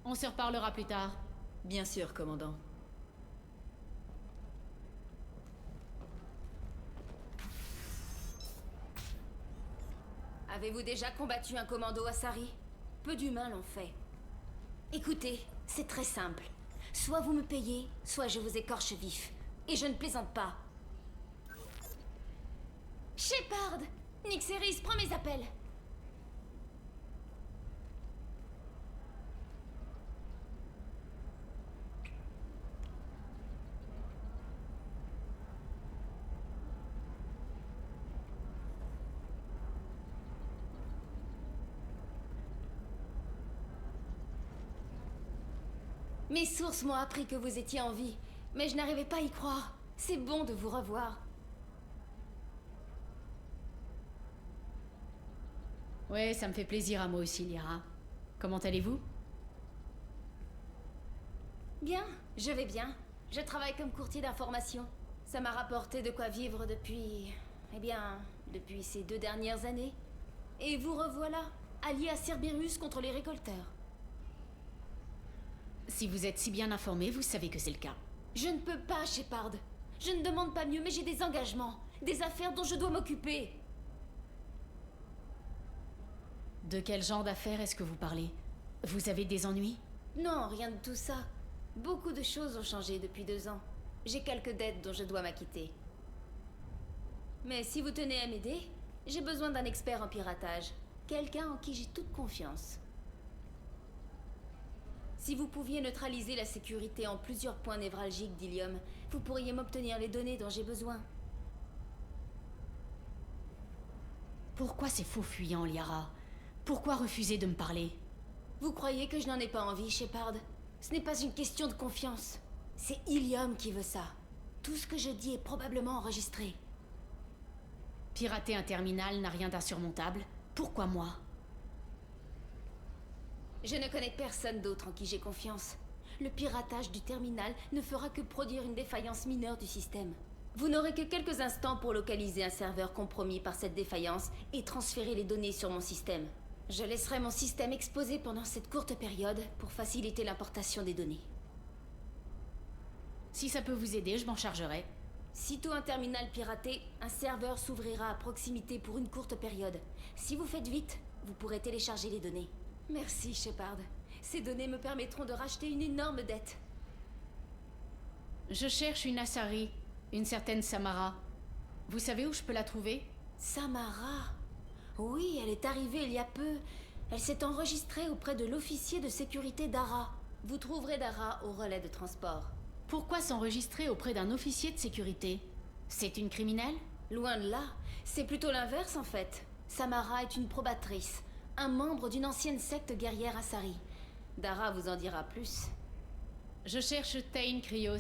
D: On se reparlera plus tard.
F: Bien sûr, commandant.
B: Avez-vous déjà combattu un commando Asari? Peu d'humains l'ont fait. Écoutez, c'est très simple. Soit vous me payez, soit je vous écorche vif. Et je ne plaisante pas. Shepard! Nick Series, prends mes appels! Mes sources m'ont appris que vous étiez en vie, mais je n'arrivais pas à y croire. C'est bon de vous revoir.
D: Ouais, ça me fait plaisir à moi aussi, Liara. Comment allez-vous?
B: Bien, je vais bien. Je travaille comme courtier d'information. Ça m'a rapporté de quoi vivre depuis... Eh bien, depuis ces 2 dernières années. Et vous revoilà, allié à Cerberus contre les récolteurs.
D: Si vous êtes si bien informé, vous savez que c'est le cas.
B: Je ne peux pas, Shepard. Je ne demande pas mieux, mais j'ai des engagements. Des affaires dont je dois m'occuper.
D: De quel genre d'affaires est-ce que vous parlez? Vous avez des ennuis?
B: Non, rien de tout ça. Beaucoup de choses ont changé depuis 2 ans. J'ai quelques dettes dont je dois m'acquitter. Mais si vous tenez à m'aider, j'ai besoin d'un expert en piratage. Quelqu'un en qui j'ai toute confiance. Si vous pouviez neutraliser la sécurité en plusieurs points névralgiques d'Ilium, vous pourriez m'obtenir les données dont j'ai besoin.
D: Pourquoi ces faux fuyants, Liara? Pourquoi refuser de me parler?
B: Vous croyez que je n'en ai pas envie, Shepard? Ce n'est pas une question de confiance. C'est Ilium qui veut ça. Tout ce que je dis est probablement enregistré.
D: Pirater un terminal n'a rien d'insurmontable. Pourquoi moi?
B: Je ne connais personne d'autre en qui j'ai confiance. Le piratage du terminal ne fera que produire une défaillance mineure du système. Vous n'aurez que quelques instants pour localiser un serveur compromis par cette défaillance et transférer les données sur mon système. Je laisserai mon système exposé pendant cette courte période pour faciliter l'importation des données.
D: Si ça peut vous aider, je m'en chargerai.
B: Sitôt un terminal piraté, un serveur s'ouvrira à proximité pour une courte période. Si vous faites vite, vous pourrez télécharger les données. Merci, Shepard. Ces données me permettront de racheter une énorme dette.
D: Je cherche une Asari, une certaine Samara. Vous savez où je peux la trouver?
B: Samara? Oui, elle est arrivée il y a peu. Elle s'est enregistrée auprès de l'officier de sécurité Dara. Vous trouverez Dara au relais de transport.
D: Pourquoi s'enregistrer auprès d'un officier de sécurité? C'est une criminelle?
B: Loin de là. C'est plutôt l'inverse en fait. Samara est une probatrice, un membre d'une ancienne secte guerrière Asari. Dara vous en dira plus.
D: Je cherche Tain Krios.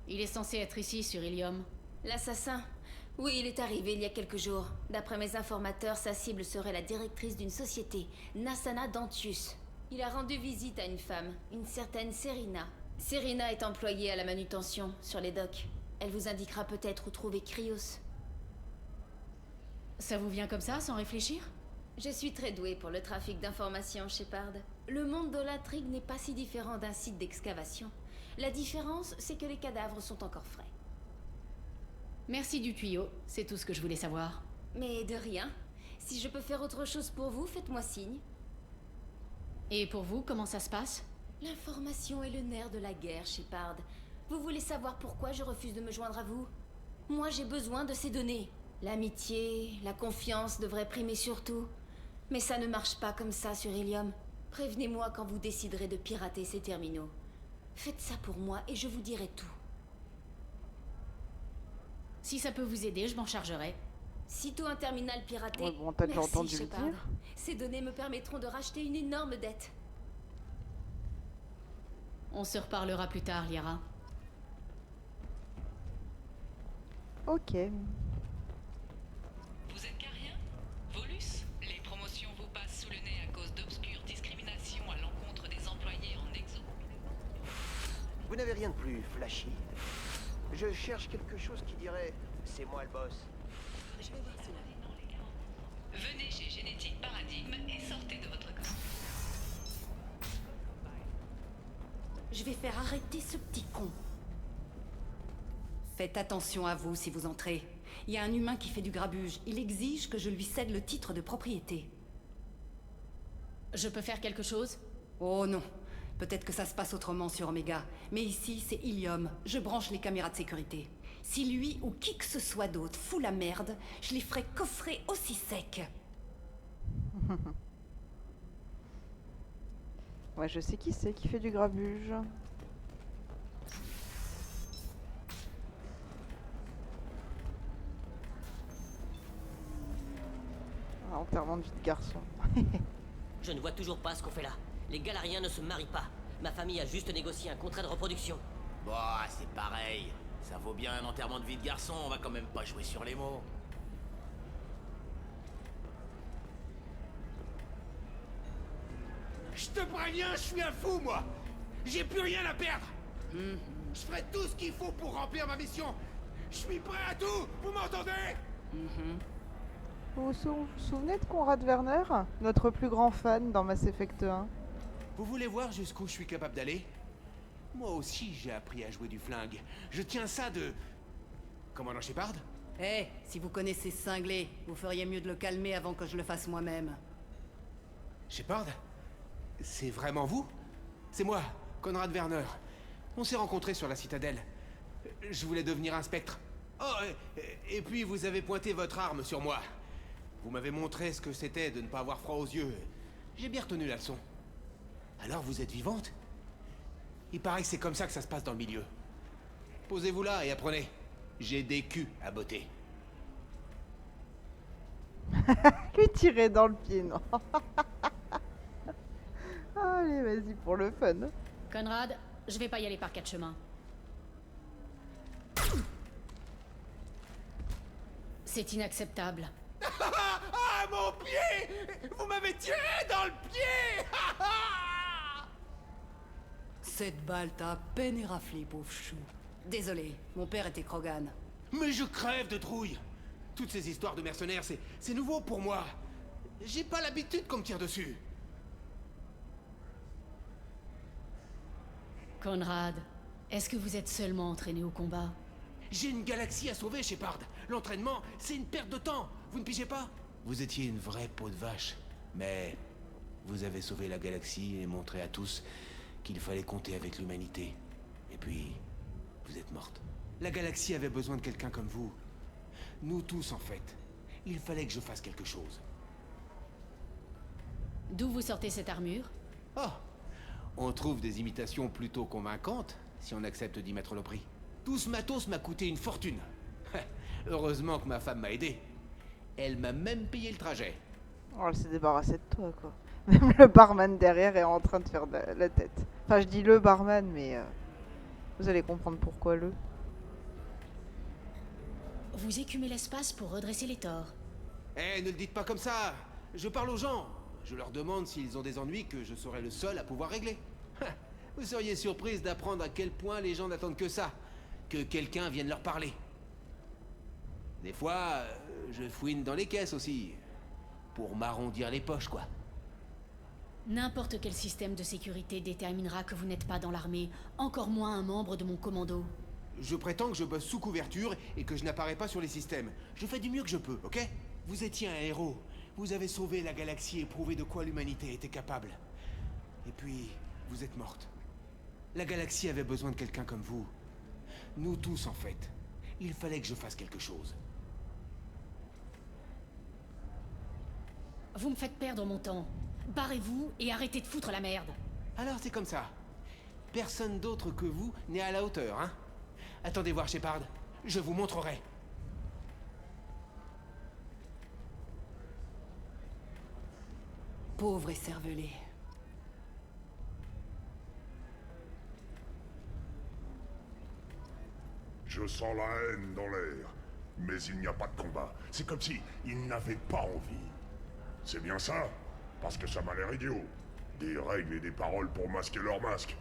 D: Il est censé être ici sur Ilium.
B: L'assassin? Oui, il est arrivé il y a quelques jours. D'après mes informateurs, sa cible serait la directrice d'une société, Nassana Dantius. Il a rendu visite à une femme, une certaine Serena. Serena est employée à la manutention, sur les docks. Elle vous indiquera peut-être où trouver Krios.
D: Ça vous vient comme ça, sans réfléchir?
B: Je suis très douée pour le trafic d'informations, Shepard. Le monde de l'intrigue n'est pas si différent d'un site d'excavation. La différence, c'est que les cadavres sont encore frais.
D: Merci du tuyau, c'est tout ce que je voulais savoir.
B: Mais de rien. Si je peux faire autre chose pour vous, faites-moi signe.
D: Et pour vous, comment ça se passe?
B: L'information est le nerf de la guerre, Shepard. Vous voulez savoir pourquoi je refuse de me joindre à vous? Moi, j'ai besoin de ces données. L'amitié, la confiance devraient primer surtout. Mais ça ne marche pas comme ça sur Ilium. Prévenez-moi quand vous déciderez de pirater ces terminaux. Faites ça pour moi et je vous dirai tout.
D: Si ça peut vous aider, je m'en chargerai.
B: Sitôt un terminal piraté,
A: Ouais, bon, t'as déjà
B: merci
A: entendu le
B: Shepard.
A: dire.
B: Ces données me permettront de racheter une énorme dette.
D: On se reparlera plus tard, Liara.
A: Ok.
L: Vous êtes carien? Volus? Les promotions vous passent sous le nez à cause d'obscures discriminations à l'encontre des employés en exo.
O: Vous n'avez rien de plus flashy? Je cherche quelque chose qui dirait « c'est moi le boss ».
L: Je vais voir cela. Venez chez Génétique Paradigme et sortez de votre corps.
M: Je vais faire arrêter ce petit con. Faites attention à vous si vous entrez. Il y a un humain qui fait du grabuge. Il exige que je lui cède le titre de propriété.
D: Je peux faire quelque chose?
M: Oh non. Peut-être que ça se passe autrement sur Omega. Mais ici, c'est Ilium. Je branche les caméras de sécurité. Si lui ou qui que ce soit d'autre fout la merde, je les ferai coffrer aussi sec.
A: Ouais, je sais qui c'est qui fait du grabuge. Ah, enterrement de vie de garçon.
N: Je ne vois toujours pas ce qu'on fait là. Les Galariens ne se marient pas. Ma famille a juste négocié un contrat de reproduction.
K: Bah, c'est pareil. Ça vaut bien un enterrement de vie de garçon, on va quand même pas jouer sur les mots.
J: Je te préviens, je suis un fou, moi. J'ai plus rien à perdre. Je ferai tout ce qu'il faut pour remplir ma mission. Je suis prêt à tout, vous m'entendez?
A: Vous vous souvenez de Conrad Werner, notre plus grand fan dans Mass Effect 1?
J: Vous voulez voir jusqu'où je suis capable d'aller? Moi aussi, j'ai appris à jouer du flingue. Je tiens ça de... Commandant Shepard?
M: Eh, si vous connaissez ce cinglé, vous feriez mieux de le calmer avant que je le fasse moi-même.
J: Shepard? C'est vraiment vous? C'est moi, Conrad Werner. On s'est rencontrés sur la citadelle. Je voulais devenir un spectre. Oh, et puis vous avez pointé votre arme sur moi. Vous m'avez montré ce que c'était de ne pas avoir froid aux yeux. J'ai bien retenu la leçon. Alors vous êtes vivante? Il paraît que c'est comme ça que ça se passe dans le milieu. Posez-vous là et apprenez. J'ai des culs à botter.
A: Lui tirer dans le pied, non. Allez, vas-y, pour le fun.
D: Conrad, je vais pas y aller par 4 chemins. C'est inacceptable.
J: Ah, mon pied! Vous m'avez tiré dans le pied!
M: Cette balle t'a à peine éraflé, pauvre chou. Désolé, mon père était Krogan.
J: Mais je crève de trouille! Toutes ces histoires de mercenaires, c'est nouveau pour moi. J'ai pas l'habitude qu'on me tire dessus.
D: Conrad, est-ce que vous êtes seulement entraîné au combat?
J: J'ai une galaxie à sauver, Shepard. L'entraînement, c'est une perte de temps. Vous ne pigez pas? Vous étiez une vraie peau de vache. Mais vous avez sauvé la galaxie et montré à tous qu'il fallait compter avec l'humanité. Et puis, vous êtes morte. La galaxie avait besoin de quelqu'un comme vous. Nous tous, en fait. Il fallait que je fasse quelque chose.
D: D'où vous sortez cette armure?
J: Oh! On trouve des imitations plutôt convaincantes, si on accepte d'y mettre le prix. Tout ce matos m'a coûté une fortune. Heureusement que ma femme m'a aidé. Elle m'a même payé le trajet.
A: Oh, elle s'est débarrassée de toi, quoi. Même le barman derrière est en train de faire de la tête. Enfin, je dis le barman, mais vous allez comprendre pourquoi le.
D: Vous écumez l'espace pour redresser les torts.
J: Eh, ne le dites pas comme ça. Je parle aux gens. Je leur demande s'ils ont des ennuis que je serai le seul à pouvoir régler. Vous seriez surprise d'apprendre à quel point les gens n'attendent que ça. Que quelqu'un vienne leur parler. Des fois, je fouine dans les caisses aussi. Pour m'arrondir les poches, quoi.
D: N'importe quel système de sécurité déterminera que vous n'êtes pas dans l'armée, encore moins un membre de mon commando.
J: Je prétends que je bosse sous couverture et que je n'apparais pas sur les systèmes. Je fais du mieux que je peux, ok? Vous étiez un héros. Vous avez sauvé la galaxie et prouvé de quoi l'humanité était capable. Et puis, vous êtes morte. La galaxie avait besoin de quelqu'un comme vous. Nous tous, en fait. Il fallait que je fasse quelque chose.
D: Vous me faites perdre mon temps. Barrez-vous et arrêtez de foutre la merde.
J: Alors c'est comme ça. Personne d'autre que vous n'est à la hauteur, hein? Attendez voir, Shepard. Je vous montrerai.
M: Pauvre écervelé.
E: Je sens la haine dans l'air, mais il n'y a pas de combat. C'est comme si ils n'avaient pas envie. C'est bien ça? Parce que ça m'a l'air idiot. Des règles et des paroles pour masquer leur masque.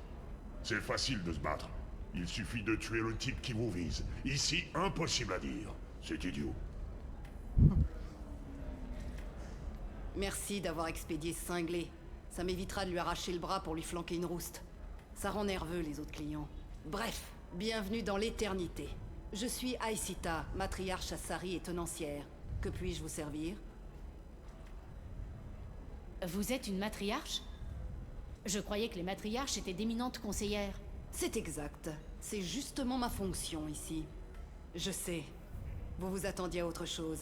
E: C'est facile de se battre. Il suffit de tuer le type qui vous vise. Ici, impossible à dire. C'est idiot.
M: Merci d'avoir expédié ce cinglé. Ça m'évitera de lui arracher le bras pour lui flanquer une rouste. Ça rend nerveux les autres clients. Bref, bienvenue dans l'éternité. Je suis Aïsita, matriarche Asari et tenancière. Que puis-je vous servir?
D: Vous êtes une matriarche? Je croyais que les matriarches étaient d'éminentes conseillères.
M: C'est exact. C'est justement ma fonction ici. Je sais. Vous vous attendiez à autre chose.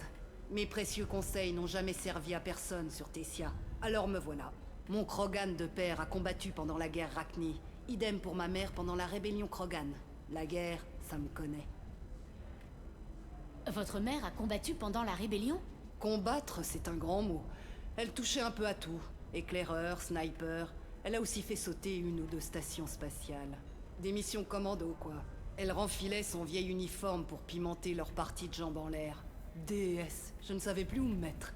M: Mes précieux conseils n'ont jamais servi à personne sur Tessia. Alors me voilà. Mon Krogan de père a combattu pendant la guerre Rachni. Idem pour ma mère pendant la rébellion Krogan. La guerre, ça me connaît.
D: Votre mère a combattu pendant la rébellion?
M: Combattre, c'est un grand mot. Elle touchait un peu à tout. Éclaireur, sniper. Elle a aussi fait sauter 1 ou 2 stations spatiales. Des missions commando, quoi. Elle renfilait son vieil uniforme pour pimenter leur partie de jambes en l'air. DS, je ne savais plus où me mettre.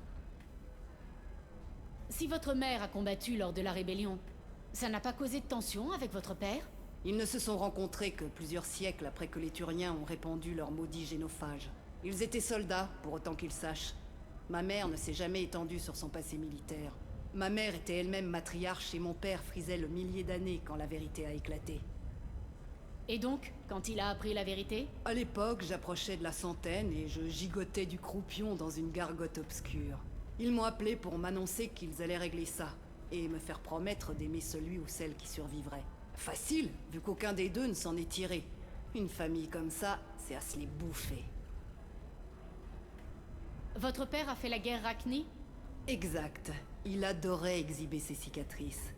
D: Si votre mère a combattu lors de la rébellion, ça n'a pas causé de tension avec votre père?
M: Ils ne se sont rencontrés que plusieurs siècles après que les Turiens ont répandu leur maudit génophage. Ils étaient soldats, pour autant qu'ils sachent. Ma mère ne s'est jamais étendue sur son passé militaire. Ma mère était elle-même matriarche et mon père frisait le millier d'années quand la vérité a éclaté.
D: Et donc, quand il a appris la vérité?
M: À l'époque, j'approchais de la centaine et je gigotais du croupion dans une gargote obscure. Ils m'ont appelé pour m'annoncer qu'ils allaient régler ça. et me faire promettre d'aimer celui ou celle qui survivrait. Facile, vu qu'aucun des deux ne s'en est tiré. Une famille comme ça, c'est à se les bouffer.
D: Votre père a fait la guerre Rachni?
M: Exact. Il adorait exhiber ses cicatrices.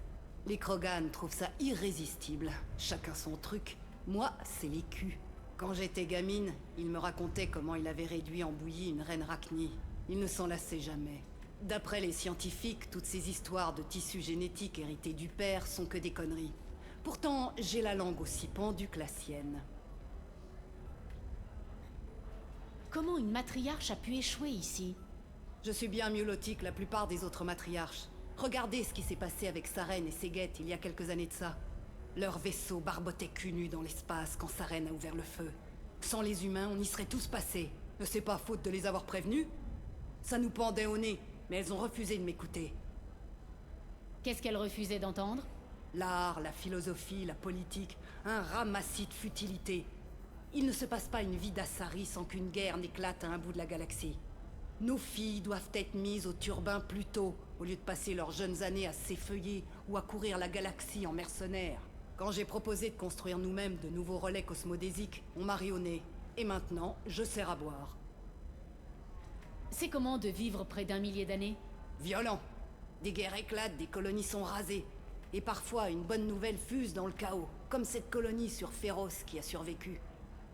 M: Les Krogan trouvent ça irrésistible. Chacun son truc. Moi, c'est les culs. Quand j'étais gamine, il me racontait comment il avait réduit en bouillie une reine Rachni. Il ne s'en lassait jamais. D'après les scientifiques, toutes ces histoires de tissus génétiques hérités du père sont que des conneries. Pourtant, j'ai la langue aussi pendue que la sienne.
D: Comment une matriarche a pu échouer ici?
M: Je suis bien mieux lotie que la plupart des autres matriarches. Regardez ce qui s'est passé avec Saren et Seget il y a quelques années de ça. Leur vaisseau barbotait cul nu dans l'espace quand Saren a ouvert le feu. Sans les humains, on y serait tous passés. Ne c'est pas faute de les avoir prévenus? Ça nous pendait au nez, mais elles ont refusé de m'écouter.
D: Qu'est-ce qu'elles refusaient d'entendre?
M: L'art, la philosophie, la politique, un ramassis de futilités. Il ne se passe pas une vie d'Assari sans qu'une guerre n'éclate à un bout de la galaxie. Nos filles doivent être mises au turbin plus tôt, au lieu de passer leurs jeunes années à s'effeuiller ou à courir la galaxie en mercenaires. Quand j'ai proposé de construire nous-mêmes de nouveaux relais cosmodésiques, on m'a ri au nez. Et maintenant, je sers à boire.
D: C'est comment de vivre près d'1 millier d'années?
M: Violent. Des guerres éclatent, des colonies sont rasées. Et parfois, une bonne nouvelle fuse dans le chaos, comme cette colonie sur Féros qui a survécu.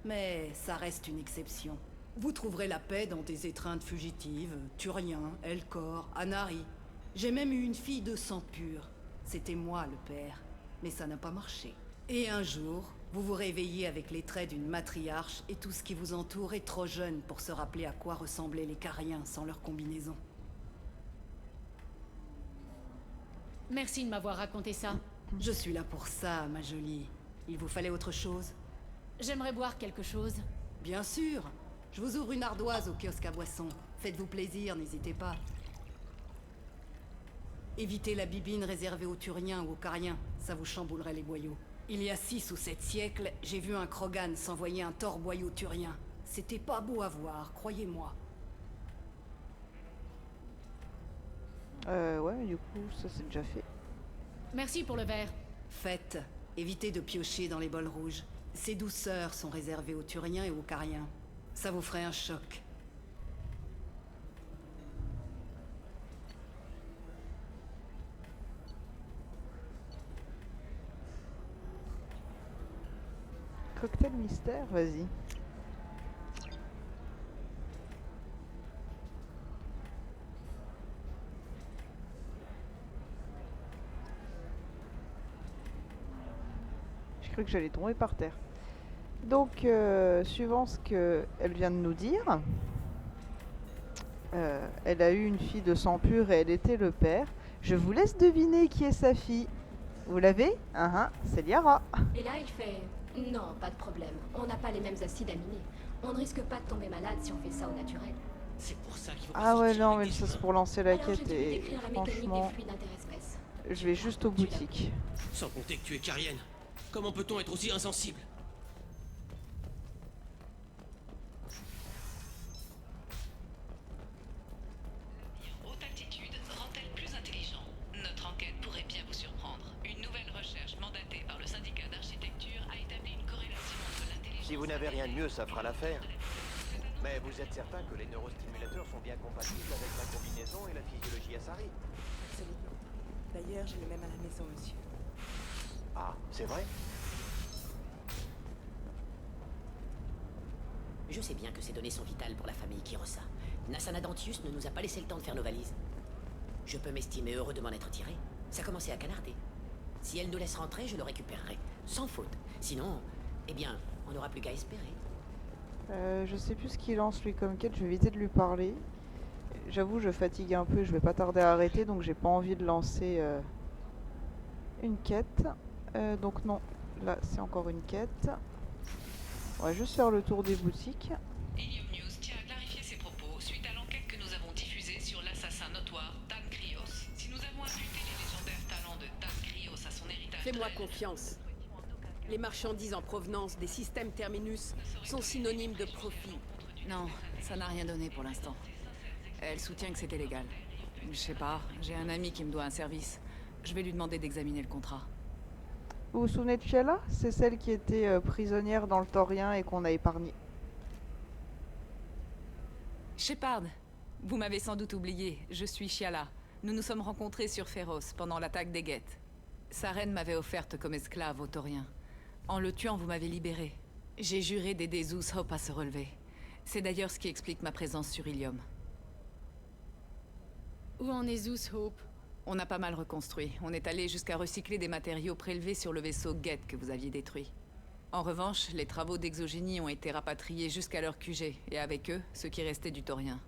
M: Mais ça reste une exception. Vous trouverez la paix dans des étreintes fugitives, Turiens, Elcor, Anari. J'ai même eu une fille de sang pur. C'était moi le père. Mais ça n'a pas marché. Et un jour, vous vous réveillez avec les traits d'une matriarche et tout ce qui vous entoure est trop jeune pour se rappeler à quoi ressemblaient les Cariens sans leur combinaison.
D: Merci de m'avoir raconté ça.
M: Je suis là pour ça, ma jolie. Il vous fallait autre chose?
D: J'aimerais boire quelque chose.
M: Bien sûr. Je vous ouvre une ardoise au kiosque à boissons. Faites-vous plaisir, n'hésitez pas. Évitez la bibine réservée aux Turiens ou aux Cariens. Ça vous chamboulerait les boyaux. Il y a 6 ou 7 siècles, j'ai vu un Krogan s'envoyer un torboyau turien. C'était pas beau à voir, croyez-moi.
A: Ouais, mais du coup, ça c'est déjà fait.
D: Merci pour le verre.
M: Faites. Évitez de piocher dans les bols rouges. Ces douceurs sont réservées aux Turiens et aux Cariens. Ça vous ferait un choc.
A: Cocktail mystère, vas-y. J'ai cru que j'allais tomber par terre. Donc, suivant ce qu'elle vient de nous dire, elle a eu une fille de sang pur et elle était le père. Je vous laisse deviner qui est sa fille. Vous l'avez? C'est Liara.
B: Et là, il fait... Non, pas de problème. On n'a pas les mêmes acides aminés. On ne risque pas de tomber malade si on fait ça au naturel.
N: C'est pour ça qu'il faut
A: Ah ouais, non, mais ça c'est pour lancer la
B: Alors,
A: quête
B: j'ai dû
A: et
B: décrire la mécanique
A: franchement,
B: des fluides interespèces.
A: je vais juste aux boutiques.
J: Sans compter que tu es carienne. Comment peut-on être aussi insensible?
L: Haute altitude rend-elle plus intelligent? Notre enquête pourrait bien vous surprendre. Une nouvelle recherche mandatée par le syndicat d'architecture a établi une corrélation entre l'intelligence...
O: Si vous n'avez rien de mieux, ça fera l'affaire. Mais vous êtes certain que les neurostimulateurs sont bien compatibles avec la combinaison et la physiologie Asari?
Q: Absolument. D'ailleurs, j'ai le même à la maison, monsieur.
O: Ah, c'est vrai?
N: Je sais bien que ces données sont vitales pour la famille Kirosa. Nassana Dantius ne nous a pas laissé le temps de faire nos valises. Je peux m'estimer heureux de m'en être tiré. Ça commençait à canarder. Si elle nous laisse rentrer, je le récupérerai. Sans faute. Sinon, eh bien, on n'aura plus qu'à espérer.
A: Je sais plus ce qu'il lance lui comme quête, je vais éviter de lui parler. J'avoue, je fatigue un peu, je vais pas tarder à arrêter, donc j'ai pas envie de lancer une quête. Donc non, là c'est encore une quête. On va juste faire le tour des boutiques.
L: Ilium News tient à clarifier ses propos suite à l'enquête que nous avons diffusée sur l'assassin notoire Dan Krios. Si nous avons imputé les légendaires talents de Dan Krios à son héritage...
P: Fais-moi confiance. Les marchandises en provenance des systèmes Terminus sont synonymes de profit.
G: Non, ça n'a rien donné pour l'instant. Elle soutient que c'était légal. Je sais pas, j'ai un ami qui me doit un service. Je vais lui demander d'examiner le contrat.
A: Vous vous souvenez de Sheila? C'est celle qui était prisonnière dans le Taurien et qu'on a épargnée.
G: Shepard, vous m'avez sans doute oublié. Je suis Shiala. Nous nous sommes rencontrés sur Féroce pendant l'attaque des Geth. Sa reine m'avait offerte comme esclave aux Tauriens. En le tuant, vous m'avez libéré. J'ai juré d'aider Zeus Hope à se relever. C'est d'ailleurs ce qui explique ma présence sur Ilium.
D: Où en est Zeus Hope?
G: On a pas mal reconstruit. On est allé jusqu'à recycler des matériaux prélevés sur le vaisseau Geth que vous aviez détruit. En revanche, les travaux d'exogénie ont été rapatriés jusqu'à leur QG, et avec eux, ce qui restait du Taurien.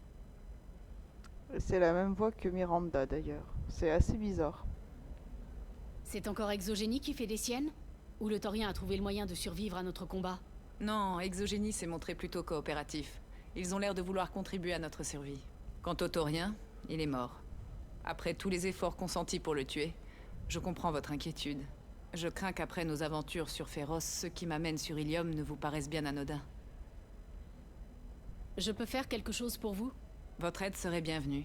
A: C'est la même voix que Miranda d'ailleurs. C'est assez bizarre.
D: C'est encore Exogénie qui fait des siennes? Ou le Taurien a trouvé le moyen de survivre à notre combat?
G: Non, Exogénie s'est montré plutôt coopératif. Ils ont l'air de vouloir contribuer à notre survie. Quant au Taurien, il est mort. Après tous les efforts consentis pour le tuer, je comprends votre inquiétude. Je crains qu'après nos aventures sur Féroce, ceux qui m'amènent sur Ilium ne vous paraissent bien anodins.
D: Je peux faire quelque chose pour vous?
G: Votre aide serait bienvenue.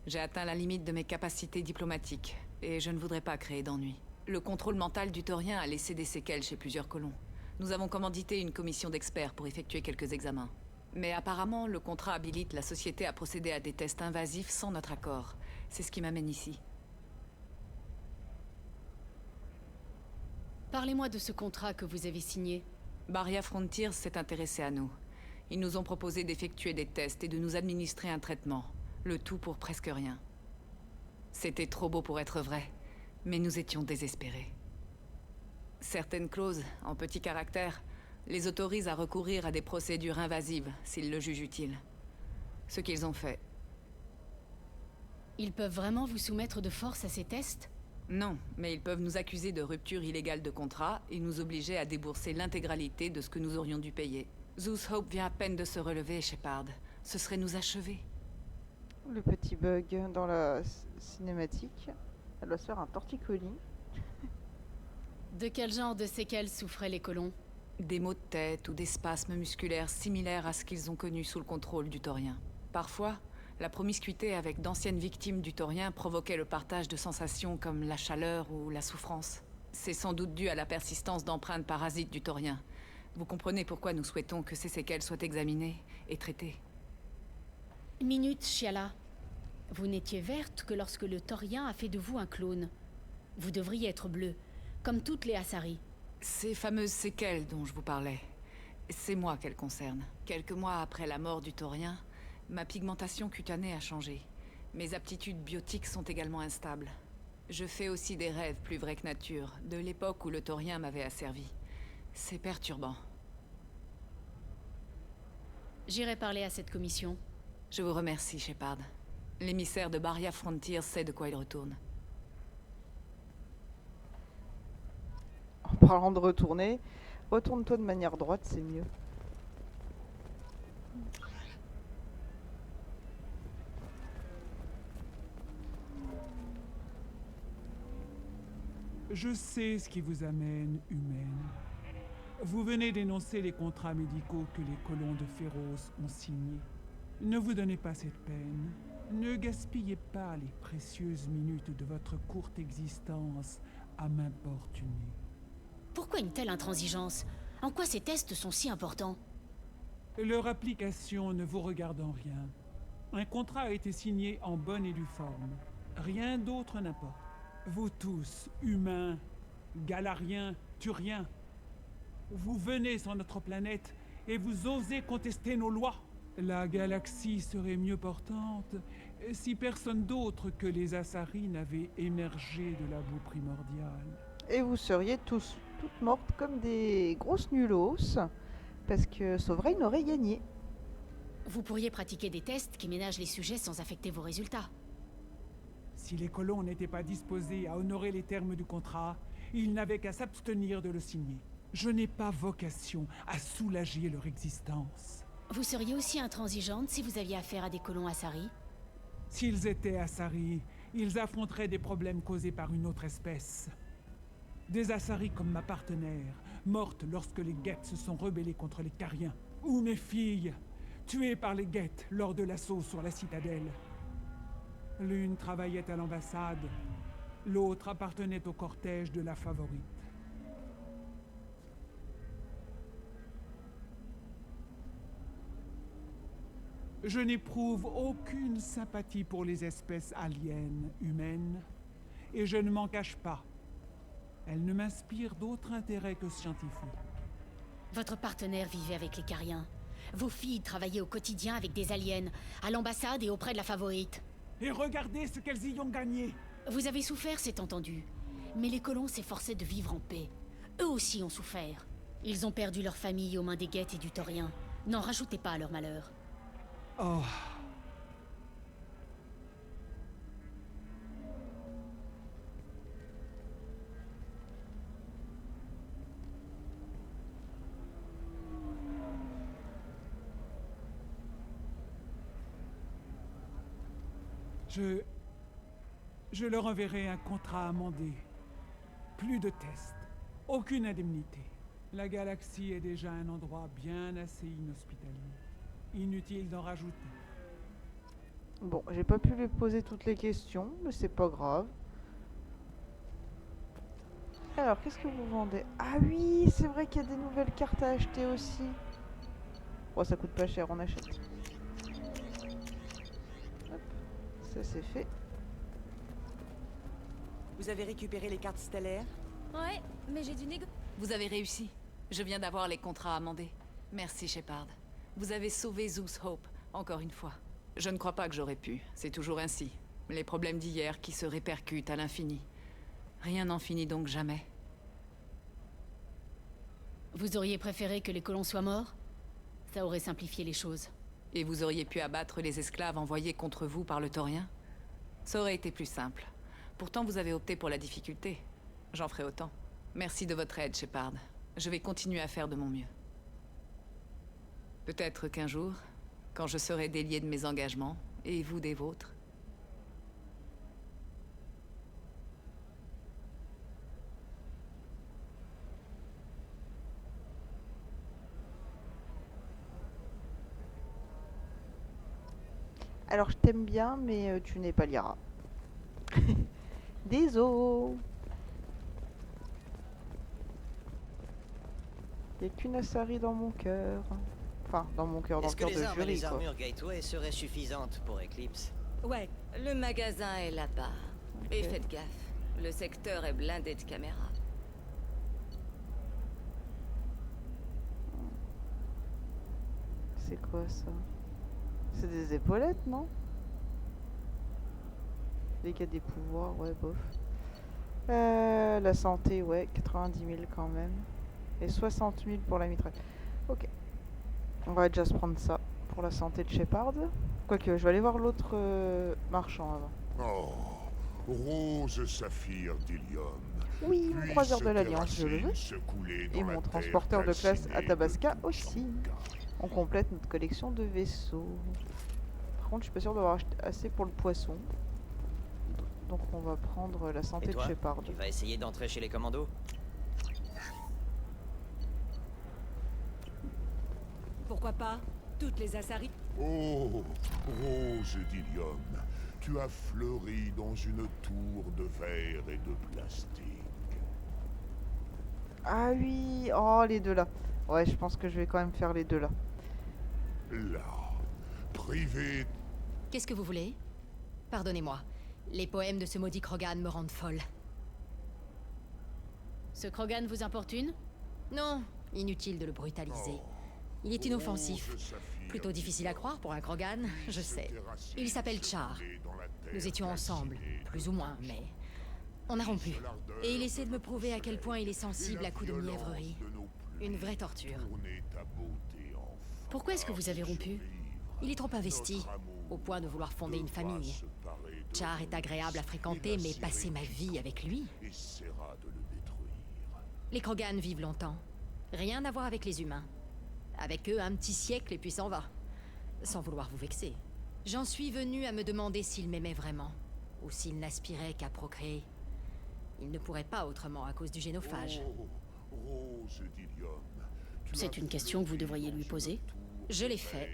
G: J'ai atteint la limite de mes capacités diplomatiques, et je ne voudrais pas créer d'ennuis. Le contrôle mental du Taurien a laissé des séquelles chez plusieurs colons. Nous avons commandité une commission d'experts pour effectuer quelques examens. Mais apparemment, le contrat habilite la société à procéder à des tests invasifs sans notre accord. C'est ce qui m'amène ici.
D: Parlez-moi de ce contrat que vous avez signé.
G: Barria Frontiers s'est intéressé à nous. Ils nous ont proposé d'effectuer des tests et de nous administrer un traitement. Le tout pour presque rien. C'était trop beau pour être vrai, mais nous étions désespérés. Certaines clauses, en petits caractères, les autorisent à recourir à des procédures invasives s'ils le jugent utile. Ce qu'ils ont fait.
D: Ils peuvent vraiment vous soumettre de force à ces tests?
G: Non, mais ils peuvent nous accuser de rupture illégale de contrat et nous obliger à débourser l'intégralité de ce que nous aurions dû payer. Zeus Hope vient à peine de se relever, Shepard. Ce serait nous achever.
A: Le petit bug dans la cinématique. Elle doit se faire un torticolis.
D: De quel genre de séquelles souffraient les colons?
G: Des maux de tête ou des spasmes musculaires similaires à ce qu'ils ont connu sous le contrôle du Taurien. Parfois, la promiscuité avec d'anciennes victimes du Taurien provoquait le partage de sensations comme la chaleur ou la souffrance. C'est sans doute dû à la persistance d'empreintes parasites du Taurien. Vous comprenez pourquoi nous souhaitons que ces séquelles soient examinées et traitées.
D: Une minute, Shiala. Vous n'étiez verte que lorsque le Taurien a fait de vous un clone. Vous devriez être bleu, comme toutes les Asari.
G: Ces fameuses séquelles dont je vous parlais, c'est moi qu'elles concernent. Quelques mois après la mort du Taurien, ma pigmentation cutanée a changé. Mes aptitudes biotiques sont également instables. Je fais aussi des rêves plus vrais que nature, de l'époque où le Taurien m'avait asservi. C'est perturbant.
D: J'irai parler à cette commission.
G: Je vous remercie, Shepard. L'émissaire de Barria Frontiers sait de quoi il retourne.
A: En parlant de retourner, retourne-toi de manière droite, c'est mieux.
R: Je sais ce qui vous amène, humaine. Vous venez d'énoncer les contrats médicaux que les colons de Féroce ont signés. Ne vous donnez pas cette peine. Ne gaspillez pas les précieuses minutes de votre courte existence à m'importuner.
D: Pourquoi une telle intransigeance? En quoi ces tests sont si importants?
R: Leur application ne vous regarde en rien. Un contrat a été signé en bonne et due forme. Rien d'autre n'importe. Vous tous, humains, galariens, turiens, vous venez sur notre planète et vous osez contester nos lois. La galaxie serait mieux portante si personne d'autre que les Asari n'avait émergé de la boue primordiale.
A: Et vous seriez toutes mortes comme des grosses nullos, parce que Sovereign aurait gagné.
D: Vous pourriez pratiquer des tests qui ménagent les sujets sans affecter vos résultats.
R: Si les colons n'étaient pas disposés à honorer les termes du contrat, ils n'avaient qu'à s'abstenir de le signer. Je n'ai pas vocation à soulager leur existence.
D: Vous seriez aussi intransigeante si vous aviez affaire à des colons Asari?
R: S'ils étaient Asari, ils affronteraient des problèmes causés par une autre espèce. Des Asari comme ma partenaire, morte lorsque les Geth se sont rebellés contre les Cariens. Ou mes filles, tuées par les Geth lors de l'assaut sur la citadelle. L'une travaillait à l'ambassade, L'autre appartenait au cortège de la favorite. Je n'éprouve aucune sympathie pour les espèces aliens humaines, et je ne m'en cache pas. Elles ne m'inspirent d'autre intérêt que scientifique.
D: Votre partenaire vivait avec les Cariens. Vos filles travaillaient au quotidien avec des aliens, à l'ambassade et auprès de la favorite.
R: Et regardez ce qu'elles y ont gagné!
D: Vous avez souffert, c'est entendu. Mais les colons s'efforçaient de vivre en paix. Eux aussi ont souffert. Ils ont perdu leur famille aux mains des Geth et du Taurien. N'en rajoutez pas à leur malheur.
R: Oh. Je leur enverrai un contrat amendé. Plus de tests. Aucune indemnité. La galaxie est déjà un endroit bien assez inhospitalier. Inutile d'en rajouter.
A: Bon, j'ai pas pu lui poser toutes les questions, mais c'est pas grave. Alors, qu'est-ce que vous vendez? Ah oui, c'est vrai qu'il y a des nouvelles cartes à acheter aussi. Oh, ça coûte pas cher, on achète. Hop, ça c'est fait.
Q: Vous avez récupéré les cartes stellaires?
B: Ouais, mais j'ai dû négocier.
G: Vous avez réussi. Je viens d'avoir les contrats amendés. Merci, Shepard. Vous avez sauvé Zeus Hope, encore une fois. Je ne crois pas que j'aurais pu. C'est toujours ainsi. Les problèmes d'hier qui se répercutent à l'infini. Rien n'en finit donc jamais.
D: Vous auriez préféré que les colons soient morts? Ça aurait simplifié les choses.
G: Et vous auriez pu abattre les esclaves envoyés contre vous par le Taurien? Ça aurait été plus simple. Pourtant, vous avez opté pour la difficulté. J'en ferai autant. Merci de votre aide, Shepard. Je vais continuer à faire de mon mieux. Peut-être qu'un jour, quand je serai délié de mes engagements, et vous des vôtres.
A: Alors je t'aime bien, mais tu n'es pas Liara. Désolé. Il n'y a qu'une Asari dans mon cœur. Enfin, dans mon cœur, dans le
N: Est-ce que
A: cœur
N: les
A: de
N: armes et
A: Fury,
N: les
A: quoi.
N: armures Gateway seraient suffisantes pour Eclipse?
S: Ouais, le magasin est là-bas. Et faites gaffe, le secteur est blindé de caméras.
A: C'est quoi ça? C'est des épaulettes, non? Dès qu'il y a des pouvoirs, ouais, bof. La santé, ouais, 90 000 quand même. Et 60 000 pour la mitraille. Ok. On va déjà se prendre ça pour la santé de Shepard. Quoique, je vais aller voir l'autre marchand avant.
E: Oh, rose saphir d'Ilium.
A: Oui, mon croiseur de l'Alliance, je le veux. Et mon transporteur de classe Athabasca aussi. On complète notre collection de vaisseaux. Par contre, je suis pas sûr d'avoir assez pour le poisson. Donc on va prendre la santé
N: Et toi,
A: de Shepard.
N: tu vas essayer d'entrer chez les commandos?
I: Pourquoi pas? Toutes les Asari.
E: Oh, rose d'Ilium, tu as fleuri dans une tour de verre et de plastique.
A: Ah oui, oh les deux là. Ouais, je pense que je vais quand même faire les deux là.
E: Là, privé.
T: Qu'est-ce que vous voulez? Pardonnez-moi. Les poèmes de ce maudit Krogan me rendent folle.
D: Ce Krogan vous importune?
T: Non, inutile de le brutaliser. Il est inoffensif. Plutôt difficile à croire pour un Krogan, je sais. Il s'appelle Char. Nous étions ensemble, plus ou moins, mais... on a rompu. Et il essaie de me prouver à quel point il est sensible à coups de mièvrerie. Une vraie torture.
D: Pourquoi est-ce que vous avez rompu?
T: Il est trop investi, au point de vouloir fonder une famille. Char est agréable à fréquenter, mais passer ma vie avec lui... Les Krogan vivent longtemps. Rien à voir avec les humains. Avec eux, un petit siècle et puis s'en va. Sans vouloir vous vexer. J'en suis venu à me demander s'il m'aimait vraiment. Ou s'il n'aspirait qu'à procréer. Il ne pourrait pas autrement à cause du génophage.
D: C'est une question que vous devriez lui poser.
T: Je l'ai fait.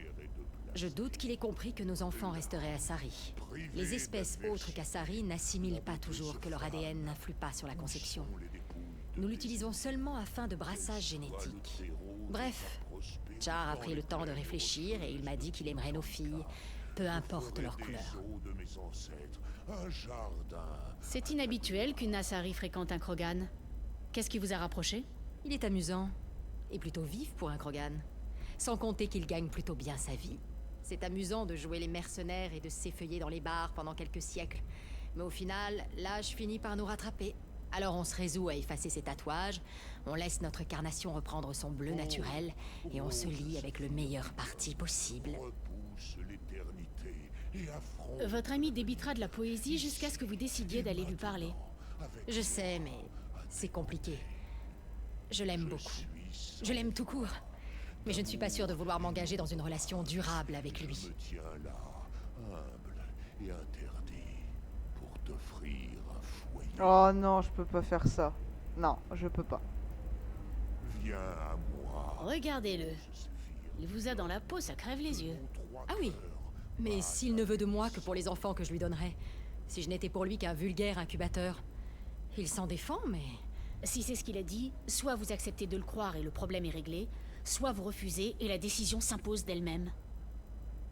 T: Je doute qu'il ait compris que nos enfants resteraient à Sari. Les espèces autres qu'à Sari n'assimilent pas toujours que leur ADN n'influe pas sur la conception. Nous l'utilisons seulement à fin de brassage génétique. Bref, Char a pris le temps de réfléchir et il m'a dit qu'il aimerait nos filles, peu importe leur couleur.
D: C'est inhabituel qu'une Asari fréquente un Krogan. Qu'est-ce qui vous a rapproché?
T: Il est amusant, et plutôt vif pour un Krogan. Sans compter qu'il gagne plutôt bien sa vie. C'est amusant de jouer les mercenaires et de s'effeuiller dans les bars pendant quelques siècles. Mais au final, l'âge finit par nous rattraper. Alors on se résout à effacer ses tatouages, on laisse notre carnation reprendre son bleu naturel, et on se lie avec le meilleur parti possible.
D: Votre ami débitera de la poésie jusqu'à ce que vous décidiez d'aller lui parler.
T: Je sais, mais c'est compliqué. Je l'aime beaucoup. Je l'aime tout court. Mais je ne suis pas sûre de vouloir m'engager dans une relation durable avec lui.
E: Je me tiens là, humble et interdit, pour t'offrir un foyer.
A: Oh non, je peux pas faire ça. Non, je peux pas.
E: Viens à moi.
D: Regardez-le. Il vous a dans la peau, ça crève les yeux.
T: Ah oui. Mais s'il ne veut de moi que pour les enfants que je lui donnerais, si je n'étais pour lui qu'un vulgaire incubateur, il s'en défend, mais...
D: Si c'est ce qu'il a dit, soit vous acceptez de le croire et le problème est réglé, soit vous refusez et la décision s'impose d'elle-même.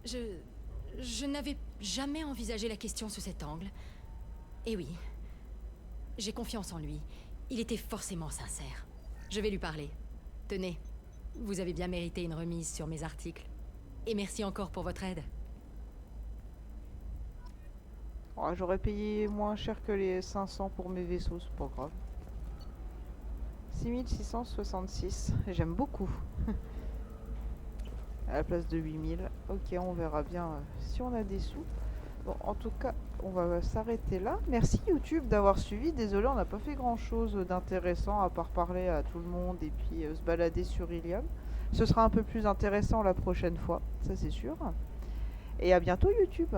T: Je n'avais jamais envisagé la question sous cet angle. Et oui, j'ai confiance en lui. Il était forcément sincère. Je vais lui parler. Tenez, vous avez bien mérité une remise sur mes articles. Et merci encore pour votre aide.
A: Oh, j'aurais payé moins cher que les 500 pour mes vaisseaux, c'est pas grave. 6666, j'aime beaucoup. À la place de 8000. Ok, on verra bien si on a des sous. Bon, en tout cas, on va s'arrêter là. Merci YouTube d'avoir suivi. Désolé, on n'a pas fait grand chose d'intéressant à part parler à tout le monde et puis se balader sur Ilium. Ce sera un peu plus intéressant la prochaine fois, ça c'est sûr. Et à bientôt YouTube.